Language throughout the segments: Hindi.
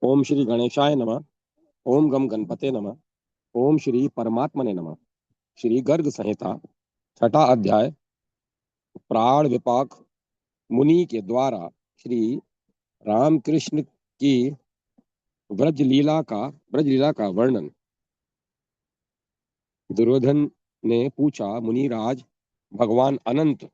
ओम श्री गणेशाय नमः। ओम गम गणपते नमः। ओम श्री परमात्मने नमः। श्री गर्ग संहिता छठा अध्याय प्राण विपाक मुनि के द्वारा श्री रामकृष्ण की ब्रज लीला का वर्णन। दुर्योधन ने पूछा, मुनिराज, भगवान अनंत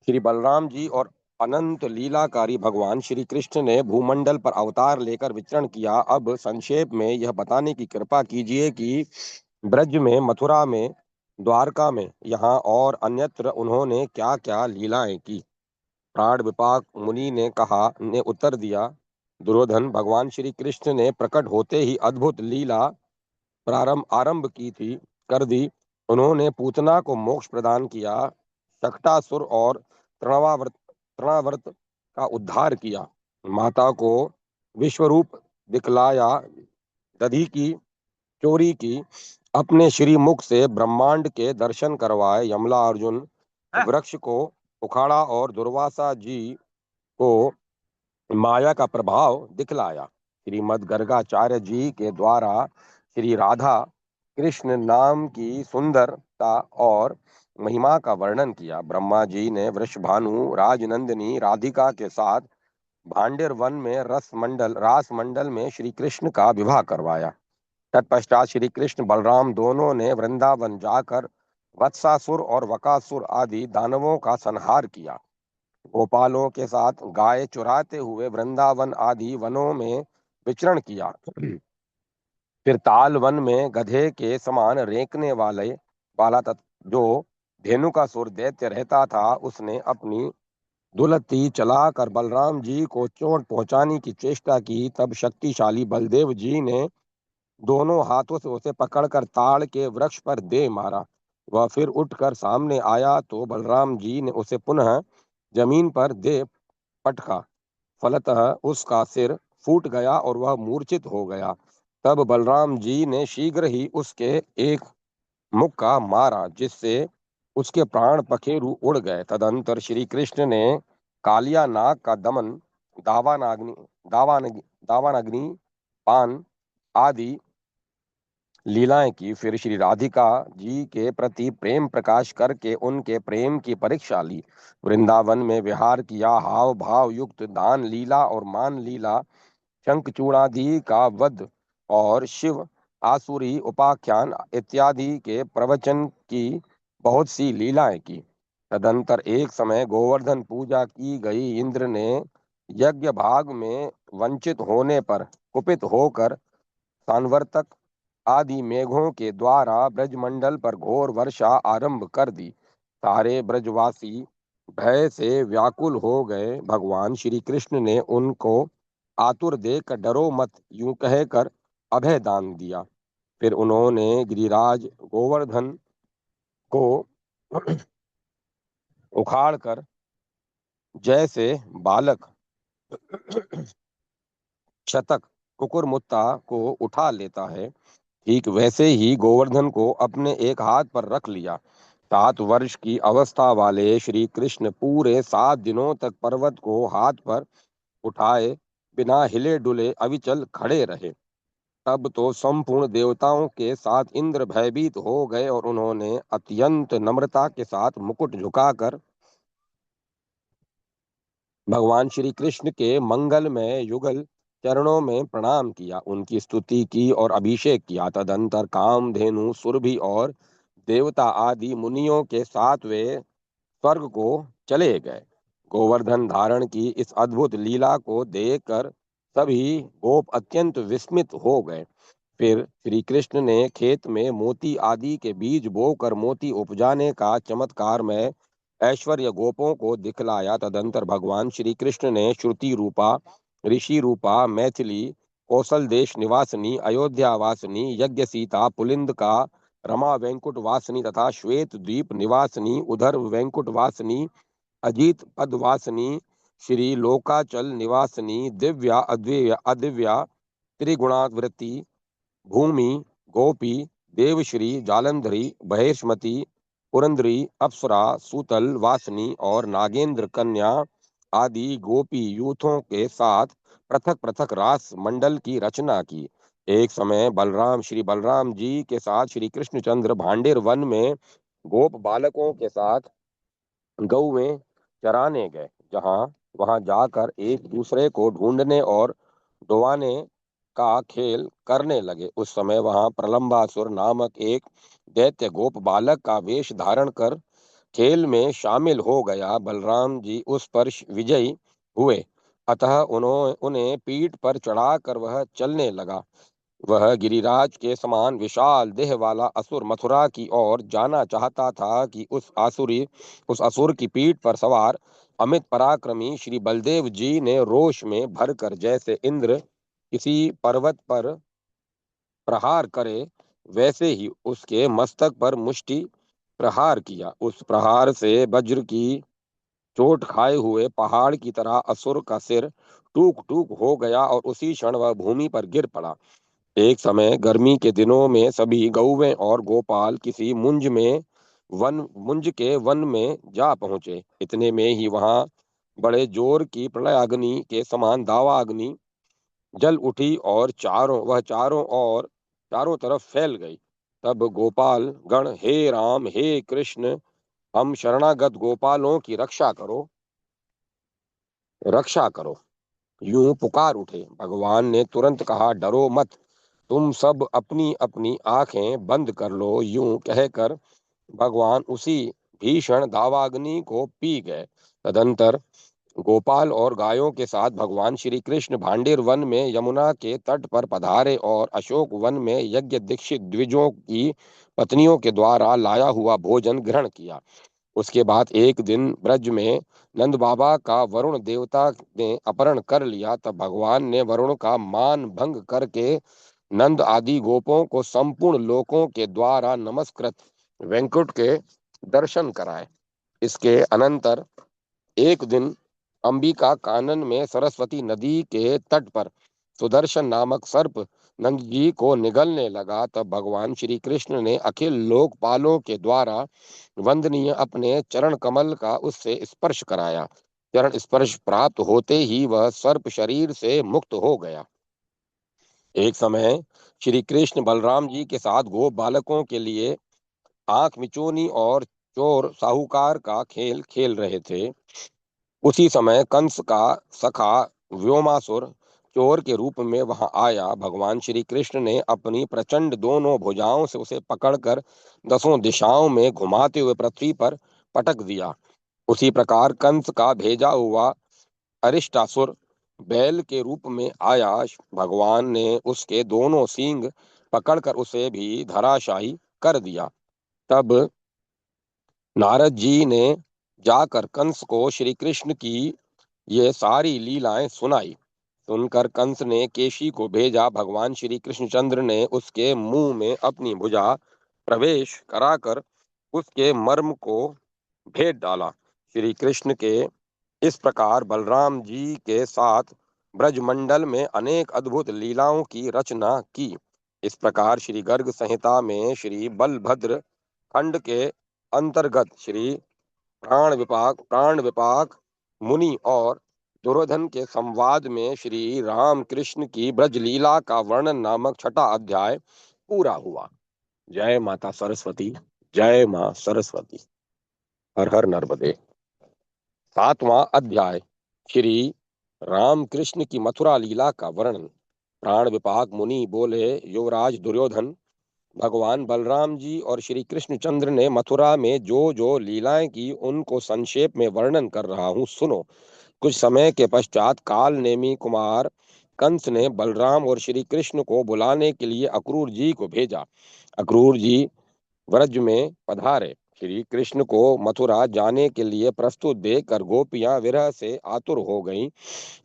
श्री बलराम जी और अनंत लीलाकारी भगवान श्री कृष्ण ने भूमंडल पर अवतार लेकर विचरण किया। अब संक्षेप में यह बताने की कृपा कीजिए कि ब्रज में, मथुरा में, द्वारका में, यहाँ और अन्यत्र उन्होंने क्या क्या लीलाएं की। प्राण विपाक मुनि ने उत्तर दिया, दुर्योधन, भगवान श्री कृष्ण ने प्रकट होते ही अद्भुत लीला प्रारंभ आरंभ की थी कर दी। उन्होंने पूतना को मोक्ष प्रदान किया, शक्टासुर और तृणावर्त का उद्धार किया, माता को विश्वरूप दिखलाया, दधी की चोरी की, अपने श्री मुख से ब्रह्मांड के दर्शन करवाए, यमला अर्जुन वृक्ष को उखाड़ा और दुर्वासा जी को माया का प्रभाव दिखलाया। श्रीमद गर्गाचार्य जी के द्वारा श्री राधा कृष्ण नाम की सुंदरता और महिमा का वर्णन किया। ब्रह्मा जी ने वृषभानु राजनंदिनी राधिका के साथ भांडेर वन में रास मंडल में श्री कृष्ण का विवाह करवाया। तत्पश्चात श्री कृष्ण बलराम दोनों ने वृंदावन जाकर वत्सासुर और वकासुर आदि दानवों का संहार किया। गोपालों के साथ गाय चुराते हुए वृंदावन आदि वनों में विचरण किया। फिर ताल वन में गधे के समान रेंकने वाला जो धेनुकासुर दैत्य रहता था, उसने अपनी दुलती चलाकर बलराम जी को चोट पहुंचाने की चेष्टा की। तब शक्तिशाली बलदेव जी ने दोनों हाथों से उसे पकड़कर ताड़ के वृक्ष पर दे मारा। वह फिर उठकर सामने आया तो बलराम जी ने उसे पुनः जमीन पर दे पटका। फलतः उसका सिर फूट गया और वह मूर्छित हो गया। तब बलराम जी ने शीघ्र ही उसके एक मुक्का मारा, जिससे उसके प्राण पखेरु उड़ गए। तदंतर श्री कृष्ण ने कालिया नाग का दमन, दावानाग्नि दावानग दावानग्नि पान आदि लीलाएं की। फिर श्री राधिका जी के प्रति प्रेम प्रकाश करके उनके प्रेम की परीक्षा ली। वृंदावन में विहार किया। हाव भाव युक्त दान लीला और मान लीला, शंखचूड़ादि का वध और शिव आसुरी उपाख्यान इत्यादि के प्रवचन की बहुत सी लीलाएं की। तदंतर एक समय गोवर्धन पूजा की गई। इंद्र ने यज्ञ भाग में वंचित होने पर कुपित होकर सान्वर्तक आदि मेघों के द्वारा ब्रजमंडल पर घोर वर्षा आरंभ कर दी। सारे ब्रजवासी भय से व्याकुल हो गए। भगवान श्री कृष्ण ने उनको आतुर देख डरो मत यूं कहकर अभय दान दिया। फिर उन्होंने गिरिराज गोवर्धन को उखाड़कर जैसे बालक शतक कुकुरमुत्ता को उठा लेता है, ठीक वैसे ही गोवर्धन को अपने एक हाथ पर रख लिया। 7 वर्ष की अवस्था वाले श्री कृष्ण पूरे 7 दिनों तक पर्वत को हाथ पर उठाए बिना हिले डुले अविचल खड़े रहे। तब तो संपूर्ण देवताओं के साथ इंद्र भयभीत हो गए और उन्होंने अत्यंत नम्रता के साथ मुकुट झुकाकर भगवान श्री कृष्ण के मंगलमय युगल चरणों में प्रणाम किया, उनकी स्तुति की और अभिषेक किया। तदंतर कामधेनु, सुरभि और देवता आदि मुनियों के साथ वे स्वर्ग को चले गए। गोवर्धन धारण की इस अद्भुत लीला को देखकर सभी गोप अत्यंत विस्मित हो गए। फिर श्री कृष्ण ने खेत में मोती आदि के बीज बोकर मोती उपजाने का चमत्कार में ऐश्वर्य गोपों को दिखलाया। तदंतर भगवान श्री कृष्ण ने श्रुति रूपा, ऋषि रूपा, मैथिली, कौशल देश निवासिनी, अयोध्या वासिनी, यज्ञ सीता, पुलिंद का, रमा वेंकुट वासिनी तथा श्वेत द्वीप निवासिनी, उधर वेंकुट वासिनी, अजीत पद वासिनी, श्री लोकाचल निवासिनी, दिव्या अदिव्या त्रिगुणावृत्ति, भूमि, गोपी, देवश्री, जालंधरी, महेशमती, पुरंदरी, अप्सरा, सूतल वासिनी और नागेंद्र कन्या आदि गोपी यूथों के साथ पृथक पृथक रास मंडल की रचना की। एक समय श्री बलराम जी के साथ श्री कृष्णचंद्र भांडेर वन में गोप बालकों के साथ गौवें चराने गए। वहां जाकर एक दूसरे को ढूंढने और डुबाने का खेल करने लगे। उस समय वहां प्रलंबासुर नामक एक दैत्य गोप बालक का वेश धारण कर खेल में शामिल हो गया। बलराम जी उस पर विजयी हुए, अतः उन्हें पीठ पर चढ़ाकर वह चलने लगा। वह गिरिराज के समान विशाल देह वाला असुर मथुरा की ओर जाना चाहता था कि उस असुर की पीठ पर सवार अमित पराक्रमी श्री बलदेव जी ने रोष में भरकर जैसे इंद्र किसी पर्वत पर प्रहार करे, वैसे ही उसके मस्तक पर मुष्टि प्रहार किया। उस प्रहार से वज्र की चोट खाए हुए पहाड़ की तरह असुर का सिर टूक टूक हो गया और उसी क्षण वह भूमि पर गिर पड़ा। एक समय गर्मी के दिनों में सभी गौवें और गोपाल किसी मुंज के वन में जा पहुंचे। इतने में ही वहां बड़े जोर की प्रलयाग्नि के समान दावा अग्नि जल उठी और चारों तरफ फैल गई। तब गोपाल गण, हे राम हे कृष्ण, हम शरणागत गोपालों की रक्षा करो, यूं पुकार उठे। भगवान ने तुरंत कहा, डरो मत, तुम सब अपनी अपनी आंखें बंद कर लो। यूं कहकर भगवान उसी भीषण दावाग्नि को पी गए। तदंतर गोपाल और गायों के साथ भगवान श्री कृष्ण भांडेर वन में यमुना के तट पर पधारे और अशोक वन में यज्ञ दीक्षित द्विजों की पत्नियों के द्वारा लाया हुआ भोजन ग्रहण किया। उसके बाद एक दिन ब्रज में नंद बाबा का वरुण देवता ने अपहरण कर लिया। तब भगवान ने वरुण का मान भंग करके नंद आदि गोपों को संपूर्ण लोकों के द्वारा नमस्कृत वेंकुट के दर्शन कराए। इसके अनंतर एक दिन अंबिका कानन में सरस्वती नदी के तट पर सुदर्शन नामक सर्प नंद जी को निगलने लगा। तब भगवान श्री कृष्ण ने अखिल लोकपालों के द्वारा वंदनीय अपने चरण कमल का उससे स्पर्श कराया। चरण स्पर्श प्राप्त होते ही वह सर्प शरीर से मुक्त हो गया। एक समय श्री कृष्ण बलराम जी के साथ गोप बालकों के लिए आंख मिचोनी और चोर साहूकार का खेल खेल रहे थे। उसी समय कंस का सखा व्योमासुर चोर के रूप में वहां आया। भगवान श्री कृष्ण ने अपनी प्रचंड दोनों भुजाओं से उसे पकड़कर दसों दिशाओं में घुमाते हुए पृथ्वी पर पटक दिया। उसी प्रकार कंस का भेजा हुआ अरिष्टासुर बैल के रूप में आया। भगवान ने उसके दोनों सींग पकड़कर उसे भी धराशायी कर दिया। तब नारद जी ने जाकर कंस को श्री कृष्ण की ये सारी लीलाएं सुनाई। सुनकर कंस ने केशी को भेजा। भगवान श्री कृष्णचंद्र ने उसके मुंह में अपनी भुजा प्रवेश कराकर उसके मर्म को भेद डाला। श्री कृष्ण के इस प्रकार बलराम जी के साथ ब्रजमंडल में अनेक अद्भुत लीलाओं की रचना की। इस प्रकार श्री गर्ग संहिता में श्री बलभद्र खंड के अंतर्गत श्री प्राण विपाक मुनि और दुर्योधन के संवाद में श्री राम कृष्ण की ब्रज लीला का वर्णन नामक छठा अध्याय पूरा हुआ। जय माता सरस्वती, जय मां सरस्वती। हर हर नर्मदे। सातवां अध्याय श्री राम कृष्ण की मथुरा लीला का वर्णन। प्राण विपाक मुनि बोले, युवराज दुर्योधन, भगवान बलराम जी और श्री कृष्णचंद्र ने मथुरा में जो जो लीलाएं की उनको संक्षेप में वर्णन कर रहा हूँ, सुनो। कुछ समय के पश्चात काल नेमी कुमार कंस ने बलराम और श्री कृष्ण को बुलाने के लिए अक्रूर जी को भेजा। अक्रूर जी व्रज में पधारे। श्री कृष्ण को मथुरा जाने के लिए प्रस्तुत देखकर गोपियां विरह से आतुर हो गईं।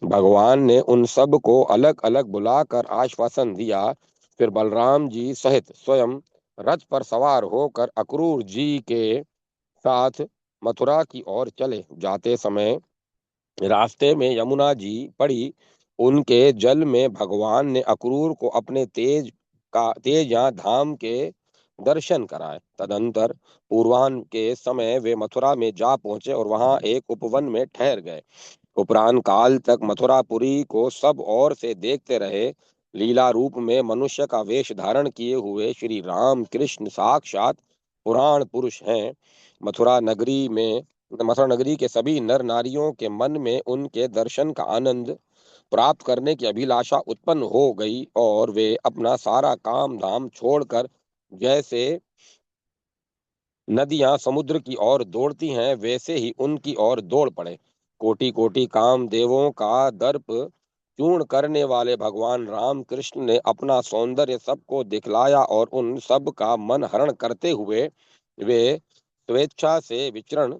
भगवान ने उन सब को अलग अलग बुलाकर आश्वासन दिया। फिर बलराम जी सहित स्वयं रथ पर सवार होकर अक्रूर जी के साथ मथुरा की ओर चले। जाते समय रास्ते में यमुना जी पड़ी। उनके जल में भगवान ने अक्रूर को अपने तेज या धाम के दर्शन कराए। तदंतर पूर्वाह्न के समय वे मथुरा में जा पहुंचे और वहां एक उपवन में ठहर गए। उपरांत काल तक मथुरापुरी को सब ओर से देखते रहे। लीला रूप में मनुष्य का वेश धारण किए हुए श्री राम कृष्ण साक्षात पुराण पुरुष हैं। मथुरा नगरी के सभी नर नारियों के मन में उनके दर्शन का आनंद प्राप्त करने की अभिलाषा उत्पन्न हो गई और वे अपना सारा काम धाम छोड़कर, जैसे नदियां समुद्र की ओर दौड़ती हैं, वैसे ही उनकी ओर दौड़ पड़े। कोटि कोटि काम देवों का दर्प चूर्ण करने वाले भगवान राम कृष्ण ने अपना सौंदर्य सबको दिखलाया और उन सब का मन हरण करते हुए वे स्वेच्छा से विचरण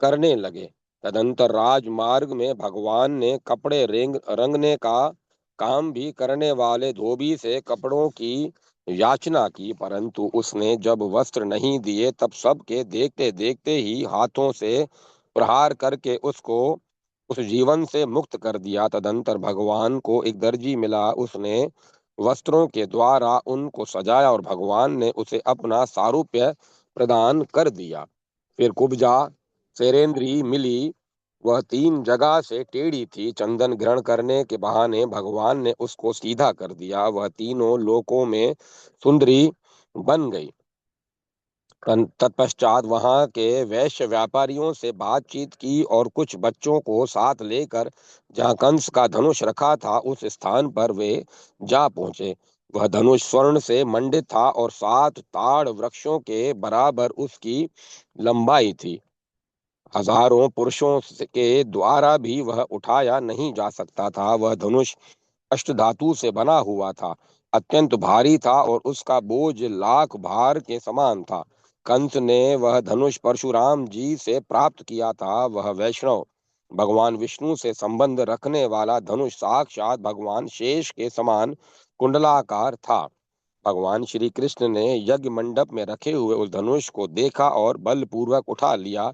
करने लगे। तदंतर राजमार्ग में भगवान ने कपड़े रंगने का काम भी करने वाले धोबी से कपड़ों की याचना की, परंतु उसने जब वस्त्र नहीं दिए तब सबके देखते देखते ही हाथों से प्रहार करके उसको उस जीवन से मुक्त कर दिया। तदंतर भगवान को एक दर्जी मिला, उसने वस्त्रों के द्वारा उनको सजाया और भगवान ने उसे अपना सारूप्य प्रदान कर दिया। फिर कुब्जा शैलेंद्री मिली, वह 3 जगह से टेढ़ी थी। चंदन ग्रहण करने के बहाने भगवान ने उसको सीधा कर दिया। वह तीनों लोकों में सुंदरी बन गई। तत्पश्चात वहां के वैश्य व्यापारियों से बातचीत की और कुछ बच्चों को साथ लेकर जहाँ कंस का धनुष रखा था उस स्थान पर वे जा पहुंचे। वह धनुष स्वर्ण से मंडित था और 7 ताड़ वृक्षों के बराबर उसकी लंबाई थी। हजारों पुरुषों के द्वारा भी वह उठाया नहीं जा सकता था। वह धनुष अष्टधातु से बना हुआ था, अत्यंत भारी था और उसका बोझ लाख भार के समान था। कंस ने वह धनुष परशुराम जी से प्राप्त किया था। वह वैष्णव भगवान विष्णु से संबंध रखने वाला धनुष साक्षात भगवान शेष के समान कुंडलाकार था। भगवान श्री कृष्ण ने यज्ञ मंडप में रखे हुए उस धनुष को देखा और बलपूर्वक उठा लिया।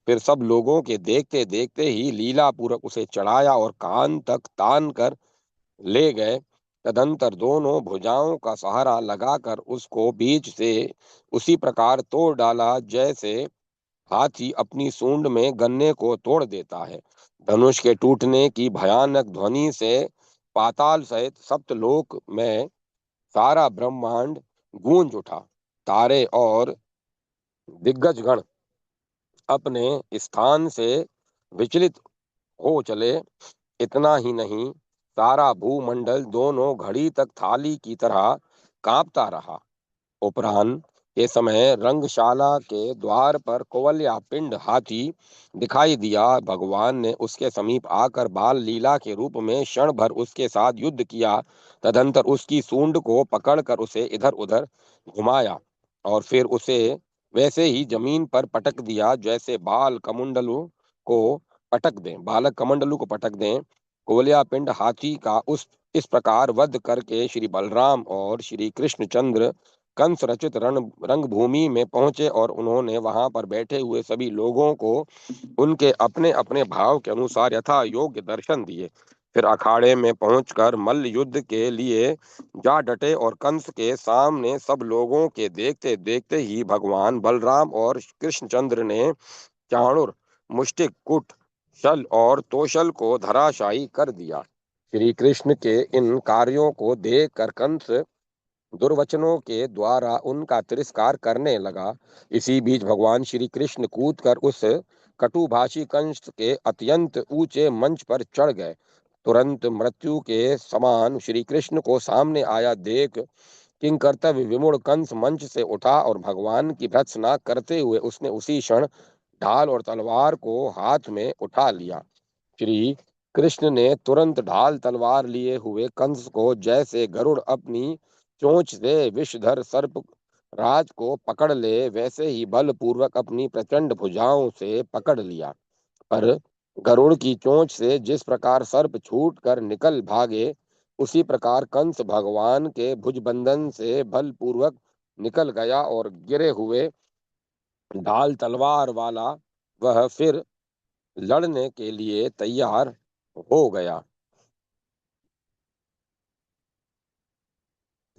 फिर सब लोगों के देखते देखते ही लीला पूर्वक उसे चढ़ाया और कान तक तान कर ले गए। तदंतर दोनों भुजाओं का सहारा लगाकर उसको बीच से उसी प्रकार तोड़ डाला जैसे हाथी अपनी सूंड में गन्ने को तोड़ देता है। धनुष के टूटने की भयानक ध्वनि से पाताल सहित सप्तलोक में सारा ब्रह्मांड गूंज उठा। तारे और दिग्गजगण अपने स्थान से विचलित हो चले। इतना ही नहीं, सारा भूमंडल दोनों घड़ी तक थाली की तरह कांपता रहा। उपरांत के समय रंगशाला के द्वार पर कुवलया पिंड हाथी दिखाई दिया। भगवान ने उसके समीप आकर बाल लीला के रूप में क्षण भर उसके साथ युद्ध किया। तदंतर उसकी सूंड को पकड़कर उसे इधर उधर घुमाया और फिर उसे वैसे ही जमीन पर पटक दिया जैसे बालक कमंडलू को पटक दें। कुवलया पिंड हाथी का उस इस प्रकार वध करके श्री बलराम और श्री कृष्णचंद्र कंस रचित रंगभूमि में पहुंचे और उन्होंने वहां पर बैठे हुए सभी लोगों को उनके अपने अपने भाव के अनुसार यथा योग्य दर्शन दिए। फिर अखाड़े में पहुंचकर मल्ल युद्ध के लिए जा डटे और कंस के सामने सब लोगों के देखते देखते ही भगवान बलराम और कृष्णचंद्र ने चाणूर, मुष्टिक, कुट, शल और तोशल को धराशायी कर दिया। श्री कृष्ण के इन कार्यों को देखकर कंस दुर्वचनों के द्वारा उनका तिरस्कार करने लगा। इसी बीच भगवान श्री कृष्ण कूदकर उस कटुभाषी कंस के अत्यंत ऊंचे मंच पर चढ़ गए। तुरंत मृत्यु के समान श्री कृष्ण को सामने आया देख किंग कर्तव्य विमूढ़ कंस मंच से उठा और भगवान की भर्त्सना करते हुए उसने उसी क्षण ढाल और तलवार को हाथ में उठा लिया। श्री कृष्ण ने तुरंत ढाल तलवार लिए हुए कंस को जैसे गरुड़ अपनी चोंच से विषधर सर्प राज को पकड़ ले वैसे ही बलपूर्वक अपनी प्रचंड भुजाओं से पकड़ लिया। पर गरुड़ की चोंच से जिस प्रकार सर्प छूट कर निकल भागे, उसी प्रकार कंस भगवान के भुजबंधन से बलपूर्वक निकल गया और गिरे हुए ढाल तलवार वाला वह फिर लड़ने के लिए तैयार हो गया।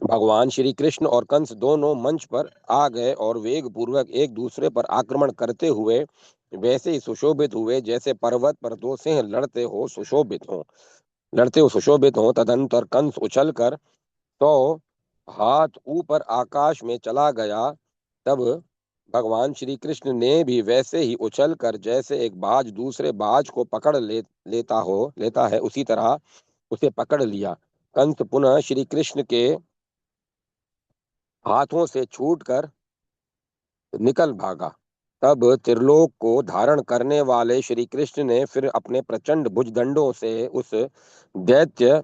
भगवान श्री कृष्ण और कंस दोनों मंच पर आ गए और वेग पूर्वक एक दूसरे पर आक्रमण करते हुए वैसे ही सुशोभित हुए जैसे पर्वत पर दो सिंह लड़ते हो सुशोभित हो। तदंतर कंस उछल कर 100 हाथ ऊपर आकाश में चला गया। तब भगवान श्री कृष्ण ने भी वैसे ही उछल कर जैसे एक बाज दूसरे बाज को लेता है उसी तरह उसे पकड़ लिया। कंस पुनः श्री कृष्ण के हाथों से छूटकर निकल भागा। तब त्रिलोक को धारण करने वाले श्री कृष्ण ने फिर अपने प्रचंड भुजदंडों से उस दैत्य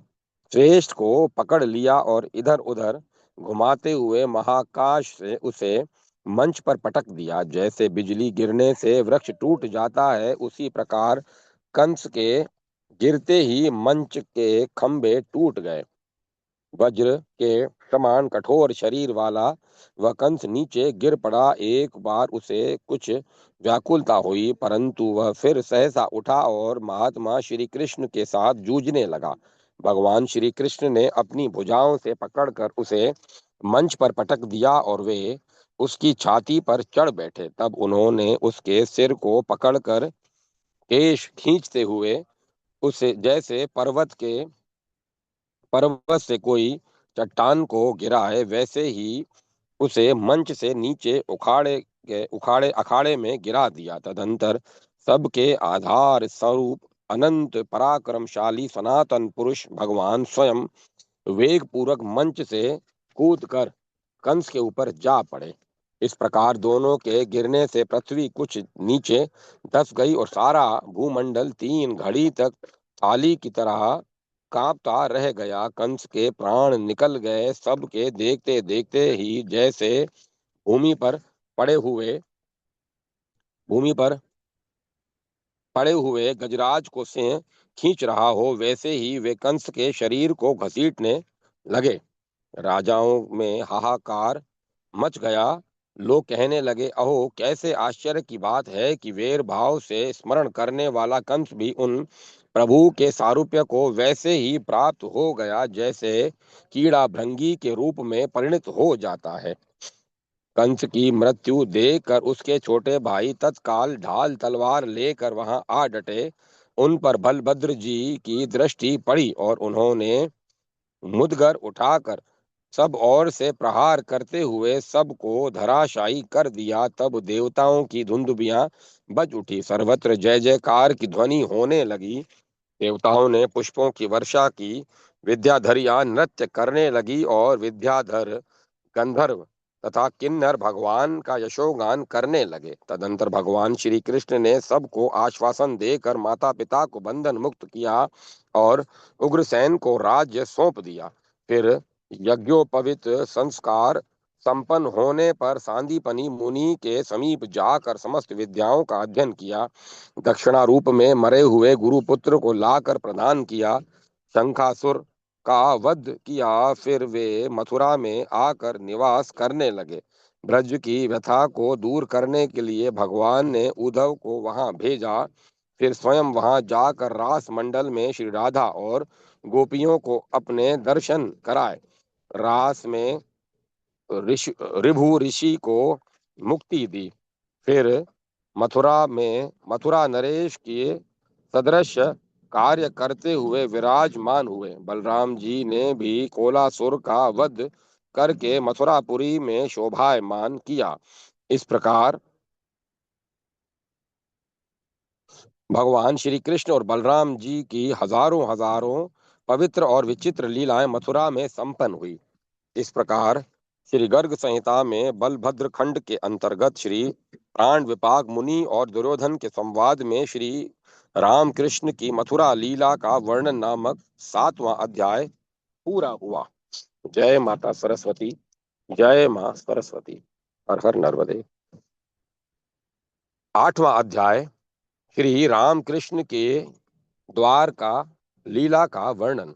श्रेष्ठ को पकड़ लिया और इधर उधर घुमाते हुए महाकाश से उसे मंच पर पटक दिया। जैसे बिजली गिरने से वृक्ष टूट जाता है उसी प्रकार कंस के गिरते ही मंच के खंभे टूट गए। वज्र के समान कठोर शरीर वाला वह कंस नीचे गिर पड़ा। एक बार उसे कुछ व्याकुलता हुई, परंतु वह फिर सहसा उठा और महात्मा श्री कृष्ण के साथ जूझने लगा। भगवान श्री कृष्ण ने अपनी भुजाओं से पकड़कर उसे मंच पर पटक दिया और वे उसकी छाती पर चढ़ बैठे। तब उन्होंने उसके सिर को पकड़कर केश खींचते हुए उसे जैसे पर्वत से कोई चट्टान को गिरा है वैसे ही उसे मंच से नीचे उखाड़े अखाड़े में गिरा दिया। तदंतर सबके आधार स्वरूप अनंत पराक्रमशाली सनातन पुरुष भगवान स्वयं वेग पूर्वक मंच से कूदकर कंस के ऊपर जा पड़े। इस प्रकार दोनों के गिरने से पृथ्वी कुछ नीचे धंस गई और सारा भूमंडल 3 घड़ी तक थाली की तरह कांपता रह गया। कंस के प्राण निकल गए। सबके देखते देखते ही जैसे भूमि पर पड़े हुए भूमि पर पड़े हुए गजराज को सिंह खींच रहा हो वैसे ही वे कंस के शरीर को घसीटने लगे। राजाओं में हाहाकार मच गया। लोग कहने लगे, अहो कैसे आश्चर्य की बात है कि वीर भाव से स्मरण करने वाला कंस भी उन प्रभु के सारूप्य को वैसे ही प्राप्त हो गया जैसे कीड़ा भृंगी के रूप में परिणत हो जाता है। कंस की मृत्यु देखकर उसके छोटे भाई तत्काल ढाल तलवार लेकर वहां आ डटे। उन पर बलभद्र जी की दृष्टि पड़ी और उन्होंने मुदगर उठाकर सब ओर से प्रहार करते हुए सबको धराशायी कर दिया। तब देवताओं की धुंदुबियां बज उठी, सर्वत्र जय जयकार की ध्वनि होने लगी। देवताओं ने पुष्पों की वर्षा की, विद्याधरियां नृत्य करने लगी और विद्याधर गंधर्व तथा किन्नर भगवान का यशोगान करने लगे। तदंतर भगवान श्री कृष्ण ने सबको आश्वासन देकर माता पिता को बंधन मुक्त किया और उग्रसेन को राज्य सौंप दिया। फिर यज्ञोपवित संस्कार संपन्न होने पर सांदीपनि मुनि के समीप जाकर समस्त विद्याओं का अध्ययन किया। दक्षिणा रूप में मरे हुए गुरुपुत्र को लाकर प्रदान किया। शंखासुर का वध किया। फिर वे मथुरा में आकर निवास करने लगे। ब्रज की व्यथा को दूर करने के लिए भगवान ने उद्धव को वहां भेजा। फिर स्वयं वहां जाकर रास मंडल में श्री राधा और गोपियों को अपने दर्शन कराए। रास में ऋभु ऋषि को मुक्ति दी। फिर मथुरा नरेश के सदृश कार्य करते हुए विराजमान हुए। बलराम जी ने भी कोलासुर का वध करके मथुरापुरी में शोभायमान किया। इस प्रकार भगवान श्री कृष्ण और बलराम जी की हजारों हजारों पवित्र और विचित्र लीलाएं मथुरा में संपन्न हुई। इस प्रकार श्री गर्ग संहिता में बलभद्र खंड के अंतर्गत श्री प्राण विपाक मुनि और दुर्योधन के संवाद में श्री रामकृष्ण की मथुरा लीला का वर्णन नामक 7वां अध्याय पूरा हुआ। जय माता सरस्वती। जय मां सरस्वती। हर हर नर्मदे। 8वां अध्याय श्री रामकृष्ण के द्वारका लीला का वर्णन।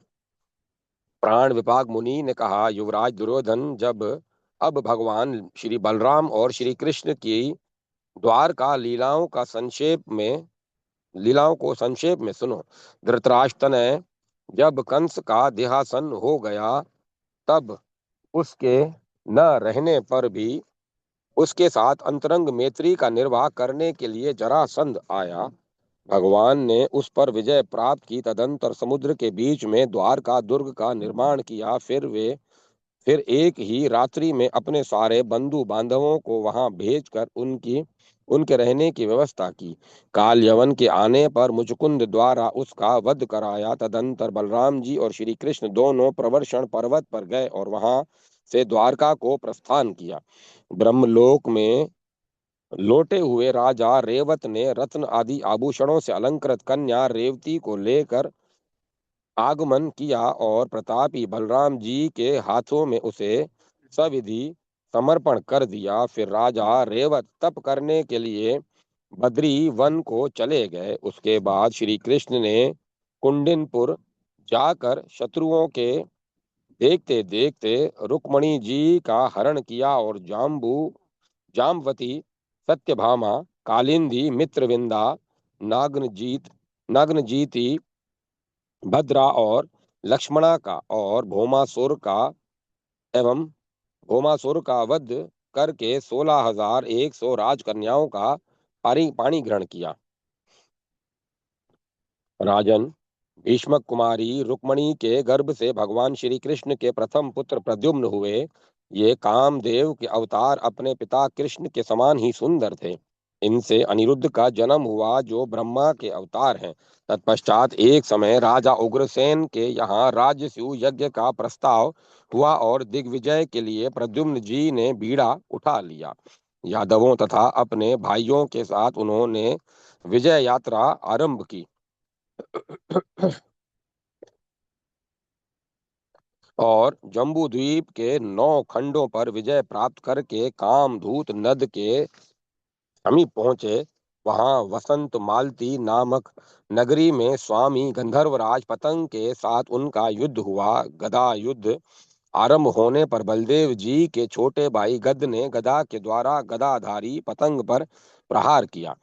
प्राण विपाक मुनि ने कहा, युवराज दुर्योधन, जब अब भगवान श्री बलराम और श्री कृष्ण की द्वारका लीलाओं को संक्षेप में सुनो। धृतराष्ट्र ने जब कंस का देहासन हो गया तब उसके न रहने पर भी उसके साथ अंतरंग मैत्री का निर्वाह करने के लिए जरासंध आया। भगवान ने उस पर विजय प्राप्त की। तदंतर समुद्र के बीच में द्वारका दुर्ग का निर्माण किया। फिर एक ही रात्रि में अपने सारे बंधु बांधवों को वहां भेजकर उनके रहने की व्यवस्था की। काल यवन के आने पर मुचकुंद द्वारा उसका वध कराया। तदंतर बलराम जी और श्री कृष्ण दोनों प्रवर्षण पर्वत पर गए और वहां से द्वारका को प्रस्थान किया। ब्रह्मलोक में लौटे हुए राजा रेवत ने रत्न आदि आभूषणों से अलंकृत कन्या रेवती को लेकर आगमन किया और प्रतापी बलराम जी के हाथों में उसे सविधि समर्पण कर दिया। फिर राजा रेवत तप करने के लिए बद्री वन को चले गए। उसके बाद श्री कृष्ण ने कुंडिनपुर जाकर शत्रुओं के देखते देखते रुक्मणी जी का हरण किया और जाम्बवती, सत्यभामा, कालिंदी, मित्रविंदा, नागनजीत नागनजीती, भद्रा और लक्ष्मणा का और एवं भौमासुर का वध करके 16,100 राजकन्याओं का पाणी ग्रहण किया। राजन, भीष्मक कुमारी रुक्मणी के गर्भ से भगवान श्री कृष्ण के प्रथम पुत्र प्रद्युम्न हुए। ये कामदेव के अवतार अपने पिता कृष्ण के समान ही सुंदर थे। इनसे अनिरुद्ध का जन्म हुआ जो ब्रह्मा के अवतार हैं। तत्पश्चात एक समय राजा उग्रसेन के यहाँ राजसूय यज्ञ का प्रस्ताव हुआ और दिग्विजय के लिए प्रद्युम्न जी ने बीड़ा उठा लिया। यादवों तथा अपने भाइयों के साथ उन्होंने विजय यात्रा आरंभ की और जम्बू द्वीप के 9 खंडों पर विजय प्राप्त करके कामधूत नद के समीप पहुंचे। वहां वसंत मालती नामक नगरी में स्वामी गंधर्वराज पतंग के साथ उनका युद्ध हुआ। गदा युद्ध आरंभ होने पर बलदेव जी के छोटे भाई गद ने गदा के द्वारा गदाधारी पतंग पर प्रहार किया।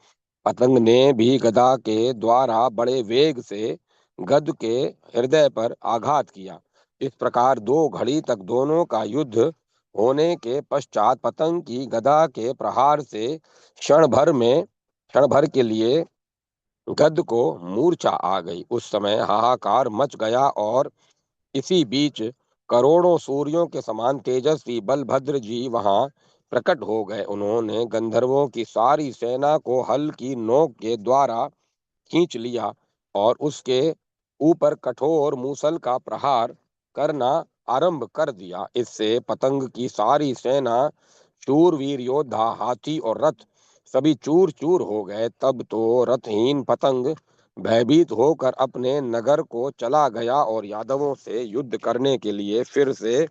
पतंग ने भी गदा के द्वारा बड़े वेग से गद के हृदय पर आघात किया। इस प्रकार 2 घड़ी तक दोनों का युद्ध होने के पश्चात पतंग की गदा के प्रहार से क्षण भर के लिए गद को मूर्छा आ गई। उस समय हाहाकार मच गया और इसी बीच करोड़ों सूर्यों के समान तेजस्वी बलभद्र जी वहां प्रकट हो गए। उन्होंने गंधर्वों की सारी सेना को हल की नोक के द्वारा खींच लिया और उसके ऊपर कठोर मूसल का प्रहार करना आरंभ कर दिया। इससे पतंग की सारी सेना, शूरवीर योद्धा, हाथी और रथ सभी चूर चूर हो गए। तब तो रथहीन पतंग भयभीत होकर अपने नगर को चला गया और यादवों से युद्ध करने के लिए फिर से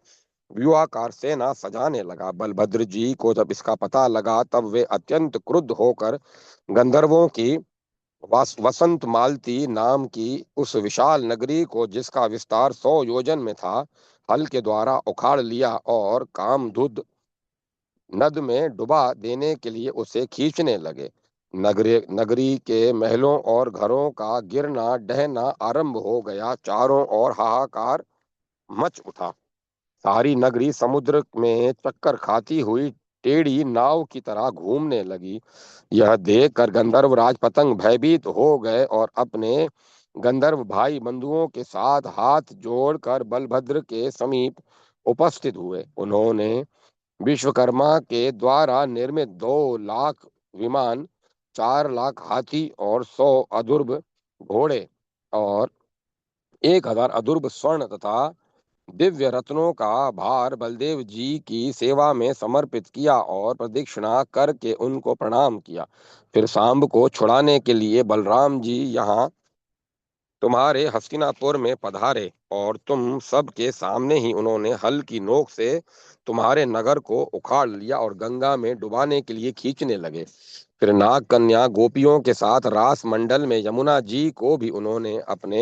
व्यूहाकार सेना सजाने लगा। बलभद्र जी को जब इसका पता लगा तब वे अत्यंत क्रुद्ध होकर गंधर्वों की वसंत मालती नाम की उस विशाल नगरी को, जिसका विस्तार 100 योजन में था, हल के द्वारा उखाड़ लिया और कामधुद नद में डुबा देने के लिए उसे खींचने लगे। नगरी के महलों और घरों का गिरना ढहना आरंभ हो गया। चारों ओर हाहाकार मच उठा। सारी नगरी समुद्र में चक्कर खाती हुई टेढ़ी नाव की तरह घूमने लगी। यह देखकर गंधर्वराज पतंग भयभीत हो गए और अपने गंधर्व भाई बंधुओं के साथ हाथ जोड़कर बलभद्र के समीप उपस्थित हुए। उन्होंने विश्वकर्मा के द्वारा निर्मित 2 लाख विमान, 4 लाख हाथी और 100 अधुर्ब घोड़े और 1,000 अधुर्ब स्वर्ण तथा दिव्य रत्नों का भार बलदेव जी की सेवा में समर्पित किया और प्रदक्षिणा करके उनको प्रणाम किया। फिर सांब को छुड़ाने के लिए बलराम जी यहाँ तुम्हारे हस्तिनापुर में पधारे और तुम सब के सामने ही उन्होंने हल की नोक से तुम्हारे नगर को उखाड़ लिया और गंगा में डुबाने के लिए खींचने लगे। फिर नाग कन्या गोपियों के साथ रास मंडल में यमुना जी को भी उन्होंने अपने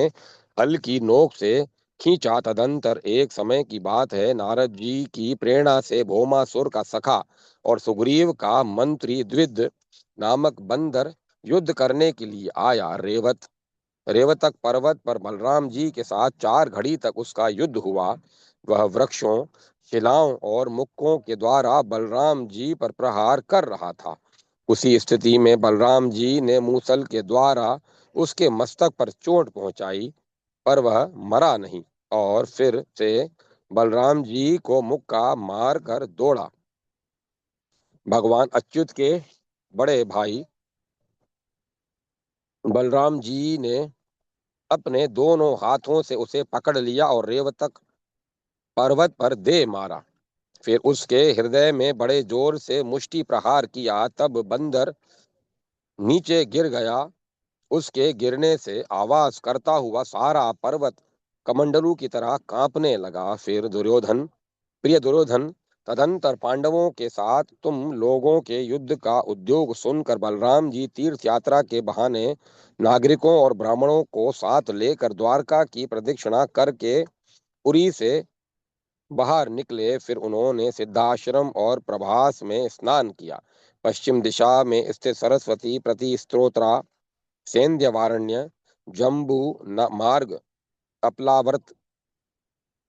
हल की नोक से खींचा। तदंतर एक समय की बात है, नारद जी की प्रेरणा से भौमासुर का सखा और सुग्रीव का मंत्री द्विद नामक बंदर युद्ध करने के लिए आया। रेवतक पर्वत पर बलराम जी के साथ 4 घड़ी तक उसका युद्ध हुआ। वह वृक्षों, शिलाओं और मुक्कों के द्वारा बलराम जी पर प्रहार कर रहा था। उसी स्थिति में बलराम जी ने मूसल के द्वारा उसके मस्तक पर चोट पहुंचाई, पर वह मरा नहीं और फिर से बलराम जी को मुक्का मार कर दौड़ा। भगवान अच्युत के बड़े भाई बलराम जी ने अपने दोनों हाथों से उसे पकड़ लिया और रेवतक पर्वत पर दे मारा। फिर उसके हृदय में बड़े जोर से मुष्टि प्रहार किया। तब बंदर नीचे गिर गया। उसके गिरने से आवाज करता हुआ सारा पर्वत कमंडलू की तरह कांपने लगा। फिर दुर्योधन, प्रिय दुर्योधन, तदंतर पांडवों के साथ तुम लोगों के युद्ध का उद्योग सुनकर बलराम जी तीर्थ यात्रा के बहाने नागरिकों और ब्राह्मणों को साथ लेकर द्वारका की प्रदक्षिणा करके पुरी से बाहर निकले। फिर उन्होंने सिद्धाश्रम और प्रभास में स्नान किया। पश्चिम दिशा में स्थित सरस्वती प्रति स्त्रोत्रा, सेंध्यवारण्य, जम्बू मार्ग, कपलावर्त,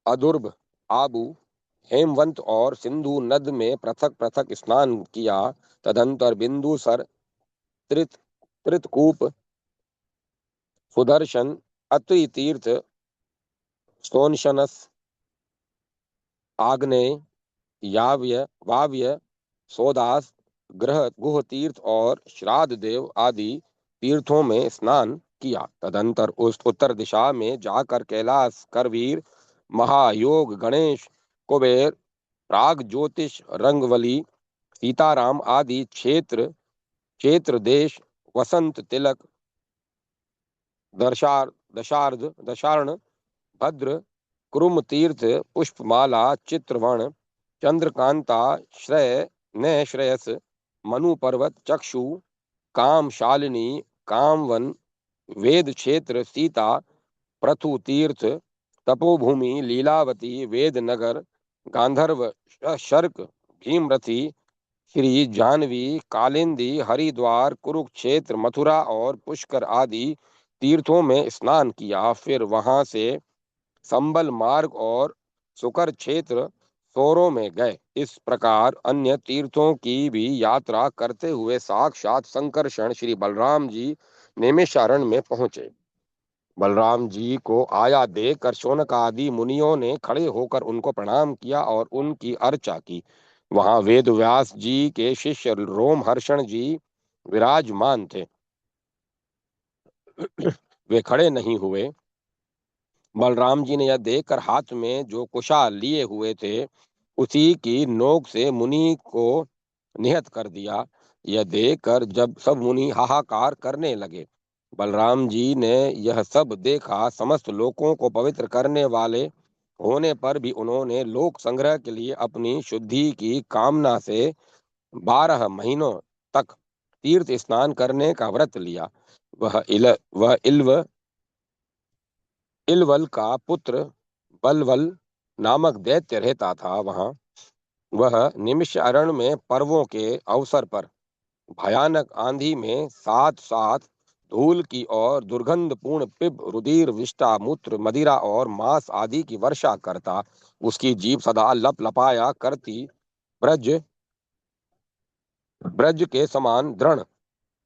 अदुर्भ, आबू, हेमवंत और सिंधु नद में पृथक पृथक स्नान किया। तदंतर बिंदुसर, त्रित त्रितकूप, सुदर्शन, अत्रि तीर्थ, सोनशनस, आग्नेय, याव्य, वाव्य, सोदास, ग्रह गुह तीर्थ और श्राद्ध देव आदि तीर्थों में स्नान किया। तदंतर उस उत्तर दिशा में जाकर कैलाश, करवीर, महायोग, गणेश, कुबेर, प्राग ज्योतिष, रंगवली, सीताराम आदि क्षेत्र, क्षेत्र देश, वसंत तिलक, दशार्ण, भद्र, कुरुम तीर्थ, पुष्पमाला, चित्रवण, चंद्रकांता, श्रेय, नय श्रेयस, मनु पर्वत, चक्षु, काम शालिनी, कामवन, वेद क्षेत्र, सीता, पृथु तीर्थ, तपोभूमि, लीलावती, वेदनगर, गांधर्व, शर्क, भीमरथी, श्री जानवी, कालिंदी, हरिद्वार, कुरुक्षेत्र, मथुरा और पुष्कर आदि तीर्थों में स्नान किया। फिर वहां से संबल मार्ग और सुकर क्षेत्र सोरों में गए। इस प्रकार अन्य तीर्थों की भी यात्रा करते हुए साक्षात संकर्षण श्री बलराम जी नैमिषारण्य में पहुंचे। बलराम जी को आया देखकर शौनक आदि मुनियों ने खड़े होकर उनको प्रणाम किया और उनकी अर्चा की। वहां वेद व्यास जी के शिष्य रोमहर्षण जी विराजमान थे। वे खड़े नहीं हुए। बलराम जी ने यह देखकर हाथ में जो कुशाल लिए हुए थे उसी की नोक से मुनि को निहत कर दिया। यह देखकर जब सब मुनि हाहाकार करने लगे। बलराम जी ने यह सब देखा। समस्त लोकों को पवित्र करने वाले होने पर भी उन्होंने लोक संग्रह के लिए अपनी शुद्धि की कामना से 12 महीनों तक तीर्थ स्नान करने का व्रत लिया। वह इलवल का पुत्र बलवल नामक दैत्य रहता था। वहां वह निमिष अरण्य में पर्वों के अवसर पर भयानक आंधी में साथ साथ धूल की और दुर्गंधपूर्ण पिप, रुधिर, विष्ठा, मूत्र, मदिरा और मांस आदि की वर्षा करता। उसकी जीभ सदा लप लपाया करती। ब्रज ब्रज के समान दृढ़,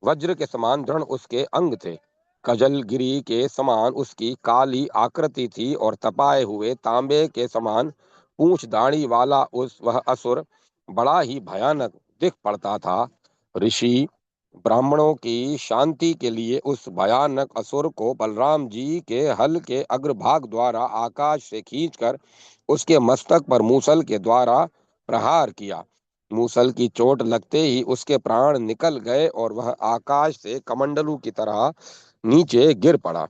वज्र के समान दृढ़ उसके अंग थे। कजलगिरी के समान उसकी काली आकृति थी और तपाए हुए तांबे के समान पूंछ दाढ़ी वाला वह असुर बड़ा ही भयानक दिख पड़ता था। ऋषि ब्राह्मणों की शांति के लिए उस भयानक असुर को बलराम जी के हल के अग्रभाग द्वारा आकाश से खींचकर उसके मस्तक पर मूसल के द्वारा प्रहार किया। मूसल की चोट लगते ही उसके प्राण निकल गए और वह आकाश से कमंडलू की तरह नीचे गिर पड़ा।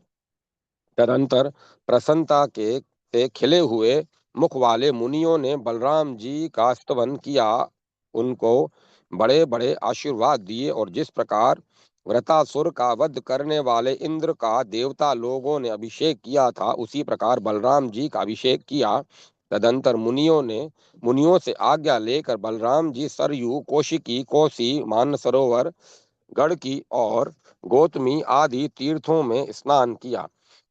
तदंतर प्रसन्नता के से खिले हुए मुख वाले मुनियों ने बलराम जी का स्तवन किया, उनको बड़े बड़े आशीर्वाद दिए और जिस प्रकार वृतासुर का वध करने वाले इंद्र का देवता लोगों ने अभिषेक किया था उसी प्रकार बलराम जी का अभिषेक किया। तदंतर मुनियों से आज्ञा लेकर बलराम जी सरयू, कौशिकी, कोसी, मानसरोवर, गढ़की और गौतमी आदि तीर्थों में स्नान किया।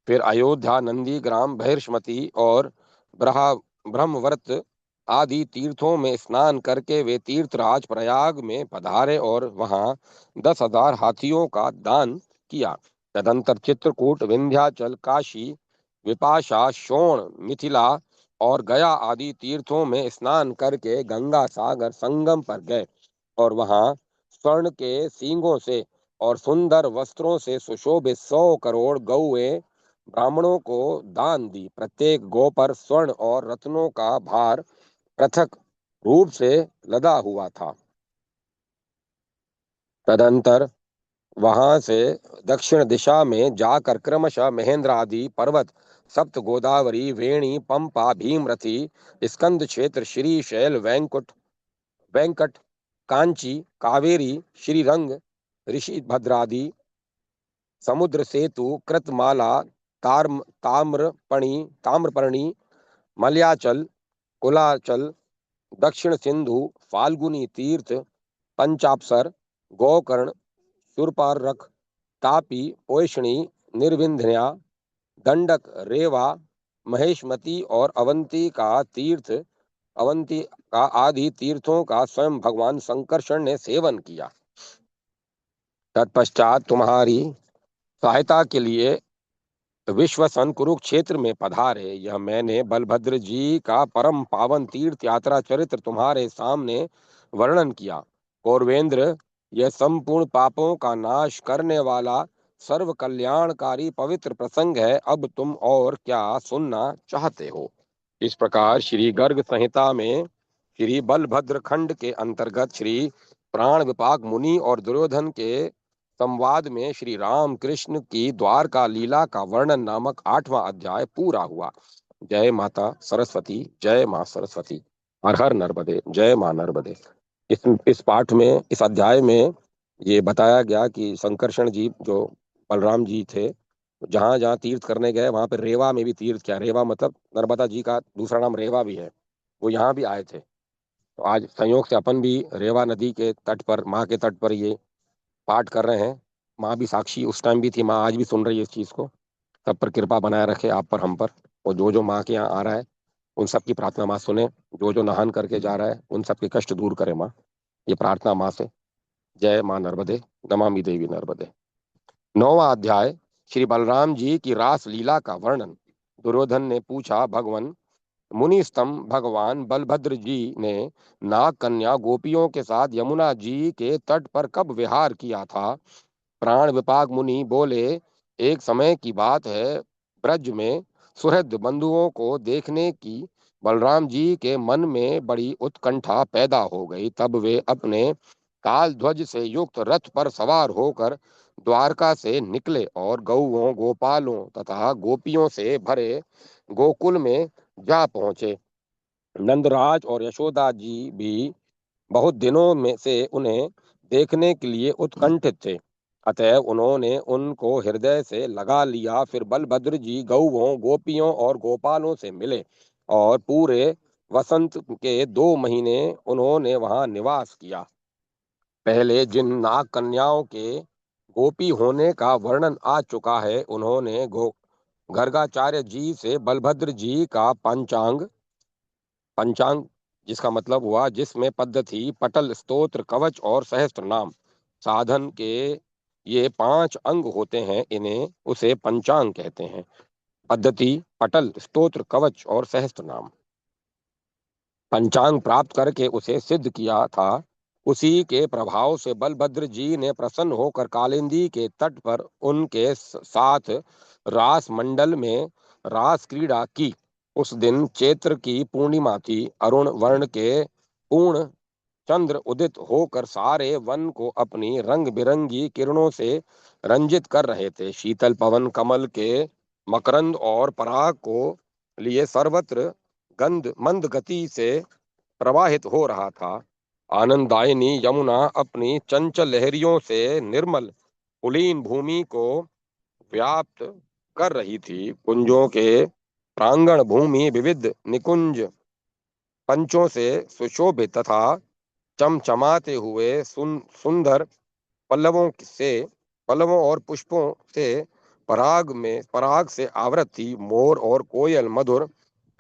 फिर अयोध्या, नंदीग्राम, बहिर्ष्मती और ब्रह्मवर्त आदि तीर्थों में स्नान करके वे तीर्थराज प्रयाग में पधारे और वहां 10,000 हाथियों का दान किया। तदंतर चित्रकूट, विंध्याचल, काशी, विपाशा, शोण, मिथिला और गया आदि तीर्थों में स्नान करके गंगा सागर संगम पर गए और वहां स्वर्ण के सींगों से और सुंदर वस्त्रों से सुशोभित 100 करोड़ गौएं ब्राह्मणों को दान दी। प्रत्येक गौ पर स्वर्ण और रत्नों का भार पृथक रूप से लदा हुआ था। तदंतर वहां से दक्षिण दिशा में जाकर क्रमशः महेंद्र आदि पर्वत, सप्त गोदावरी, वेणी, पंपा, भीमरथी, स्कंद क्षेत्र, श्रीशैल, वेंकट, कांची, कावेरी, श्रीरंग, ऋषि भद्रादि, समुद्र सेतु, कृतमाला, ताम्रपर्णी, मलयाचल, कुलाचल, दक्षिण सिंधु, फाल्गुनी तीर्थ, पंचापसर, गोकर्ण, शूरपारक, तापी, पोषणी, निर्विंध्या, दंडक, रेवा, महेशमती और अवंती का आदि तीर्थों का स्वयं भगवान संकर्षण ने सेवन किया। तत्पश्चात तुम्हारी सहायता के लिए विश्वसन कुरुक्षेत्र में पधारे। यह मैंने बलभद्र जी का परम पावन तीर्थ यात्रा चरित्र तुम्हारे सामने वर्णन किया। कौरवेंद्र, यह संपूर्ण पापों का नाश करने वाला सर्व कल्याणकारी पवित्र प्रसंग है। अब तुम और क्या सुनना चाहते हो? इस प्रकार श्री गर्ग संहिता में श्री बलभद्र खंड के अंतर्गत श्री प्राण विपाक मुनि और दुर्योधन के संवाद में श्री राम कृष्ण की द्वारका लीला का वर्णन नामक 8वां अध्याय पूरा हुआ। जय माता सरस्वती, जय मां सरस्वती। हर हर नर्मदे, जय मां नर्मदे। इस पाठ में, इस अध्याय में ये बताया गया कि संकर्षण जी जो बलराम जी थे, जहां जहां तीर्थ करने गए वहां पर रेवा में भी तीर्थ किया। रेवा मतलब नर्मदा जी का दूसरा नाम रेवा भी है। वो यहाँ भी आए थे। तो आज संयोग से अपन भी रेवा नदी के तट पर, माँ के तट पर ये पाठ कर रहे हैं। माँ भी साक्षी उस टाइम भी थी, माँ आज भी सुन रही है इस चीज को। सब पर कृपा बनाए रखे, आप पर, हम पर। और जो जो माँ के यहाँ आ रहा है उन सब की प्रार्थना माँ सुने। जो जो नहान करके जा रहा है उन सब के कष्ट दूर करे माँ, ये प्रार्थना माँ से। जय माँ नर्मदे, नमामि देवी नर्मदे। 9वां अध्याय, श्री बलराम जी की रास लीला का वर्णन। दुर्योधन ने पूछा, भगवान मुनिस्तम भगवान बलभद्र जी ने नाग कन्या गोपियों के साथ यमुना जी के तट पर कब विहार किया था? प्राण विपाक मुनि बोले, एक समय की बात है, ब्रज में सुहृद बंधुओं को देखने की बलराम जी के मन में बड़ी उत्कंठा पैदा हो गई। तब वे अपने काल ध्वज से युक्त रथ पर सवार होकर द्वारका से निकले और गौओं, गोपालों तथा गोपियों से भरे गोकुल में जा पहुंचे। नंदराज और यशोदा जी भी बहुत दिनों में से उन्हें देखने के लिए उत्कंठित थे, अतः उन्होंने उनको हृदय से लगा लिया। फिर बलभद्र जी गौओं, गोपियों और गोपालों से मिले और पूरे वसंत के 2 महीने उन्होंने वहां निवास किया। पहले जिन नाग कन्याओं के गोपी होने का वर्णन आ चुका है, उन्होंने गर्गाचार्य जी से बलभद्र जी का पंचांग पंचांग जिसका मतलब हुआ जिसमें पद्धति, पटल, स्तोत्र, कवच और सहस्त्र नाम साधन के ये 5 अंग होते हैं, इन्हें उसे पंचांग कहते हैं। पद्धति, पटल, स्तोत्र, कवच और सहस्त्र नाम पंचांग प्राप्त करके उसे सिद्ध किया था। उसी के प्रभाव से बलभद्र जी ने प्रसन्न होकर कालिंदी के तट पर उनके साथ रास मंडल में रास क्रीड़ा की। उस दिन चैत्र की पूर्णिमा थी। अरुण वर्ण के पूर्ण चंद्र उदित होकर सारे वन को अपनी रंग बिरंगी किरणों से रंजित कर रहे थे। शीतल पवन कमल के मकरंद और पराग को लिए सर्वत्र गंध मंद गति से प्रवाहित हो रहा था। आनंददायिनी यमुना अपनी चंचल लहरियों से निर्मल कुलीन भूमि को व्याप्त कर रही थी। कुंजों के प्रांगण भूमि विविध निकुंज पंचों से सुशोभित तथा चमचमाते हुए सुंदर पल्लवों से पल्लवों और पुष्पों से पराग से आवृत थी। मोर और कोयल मधुर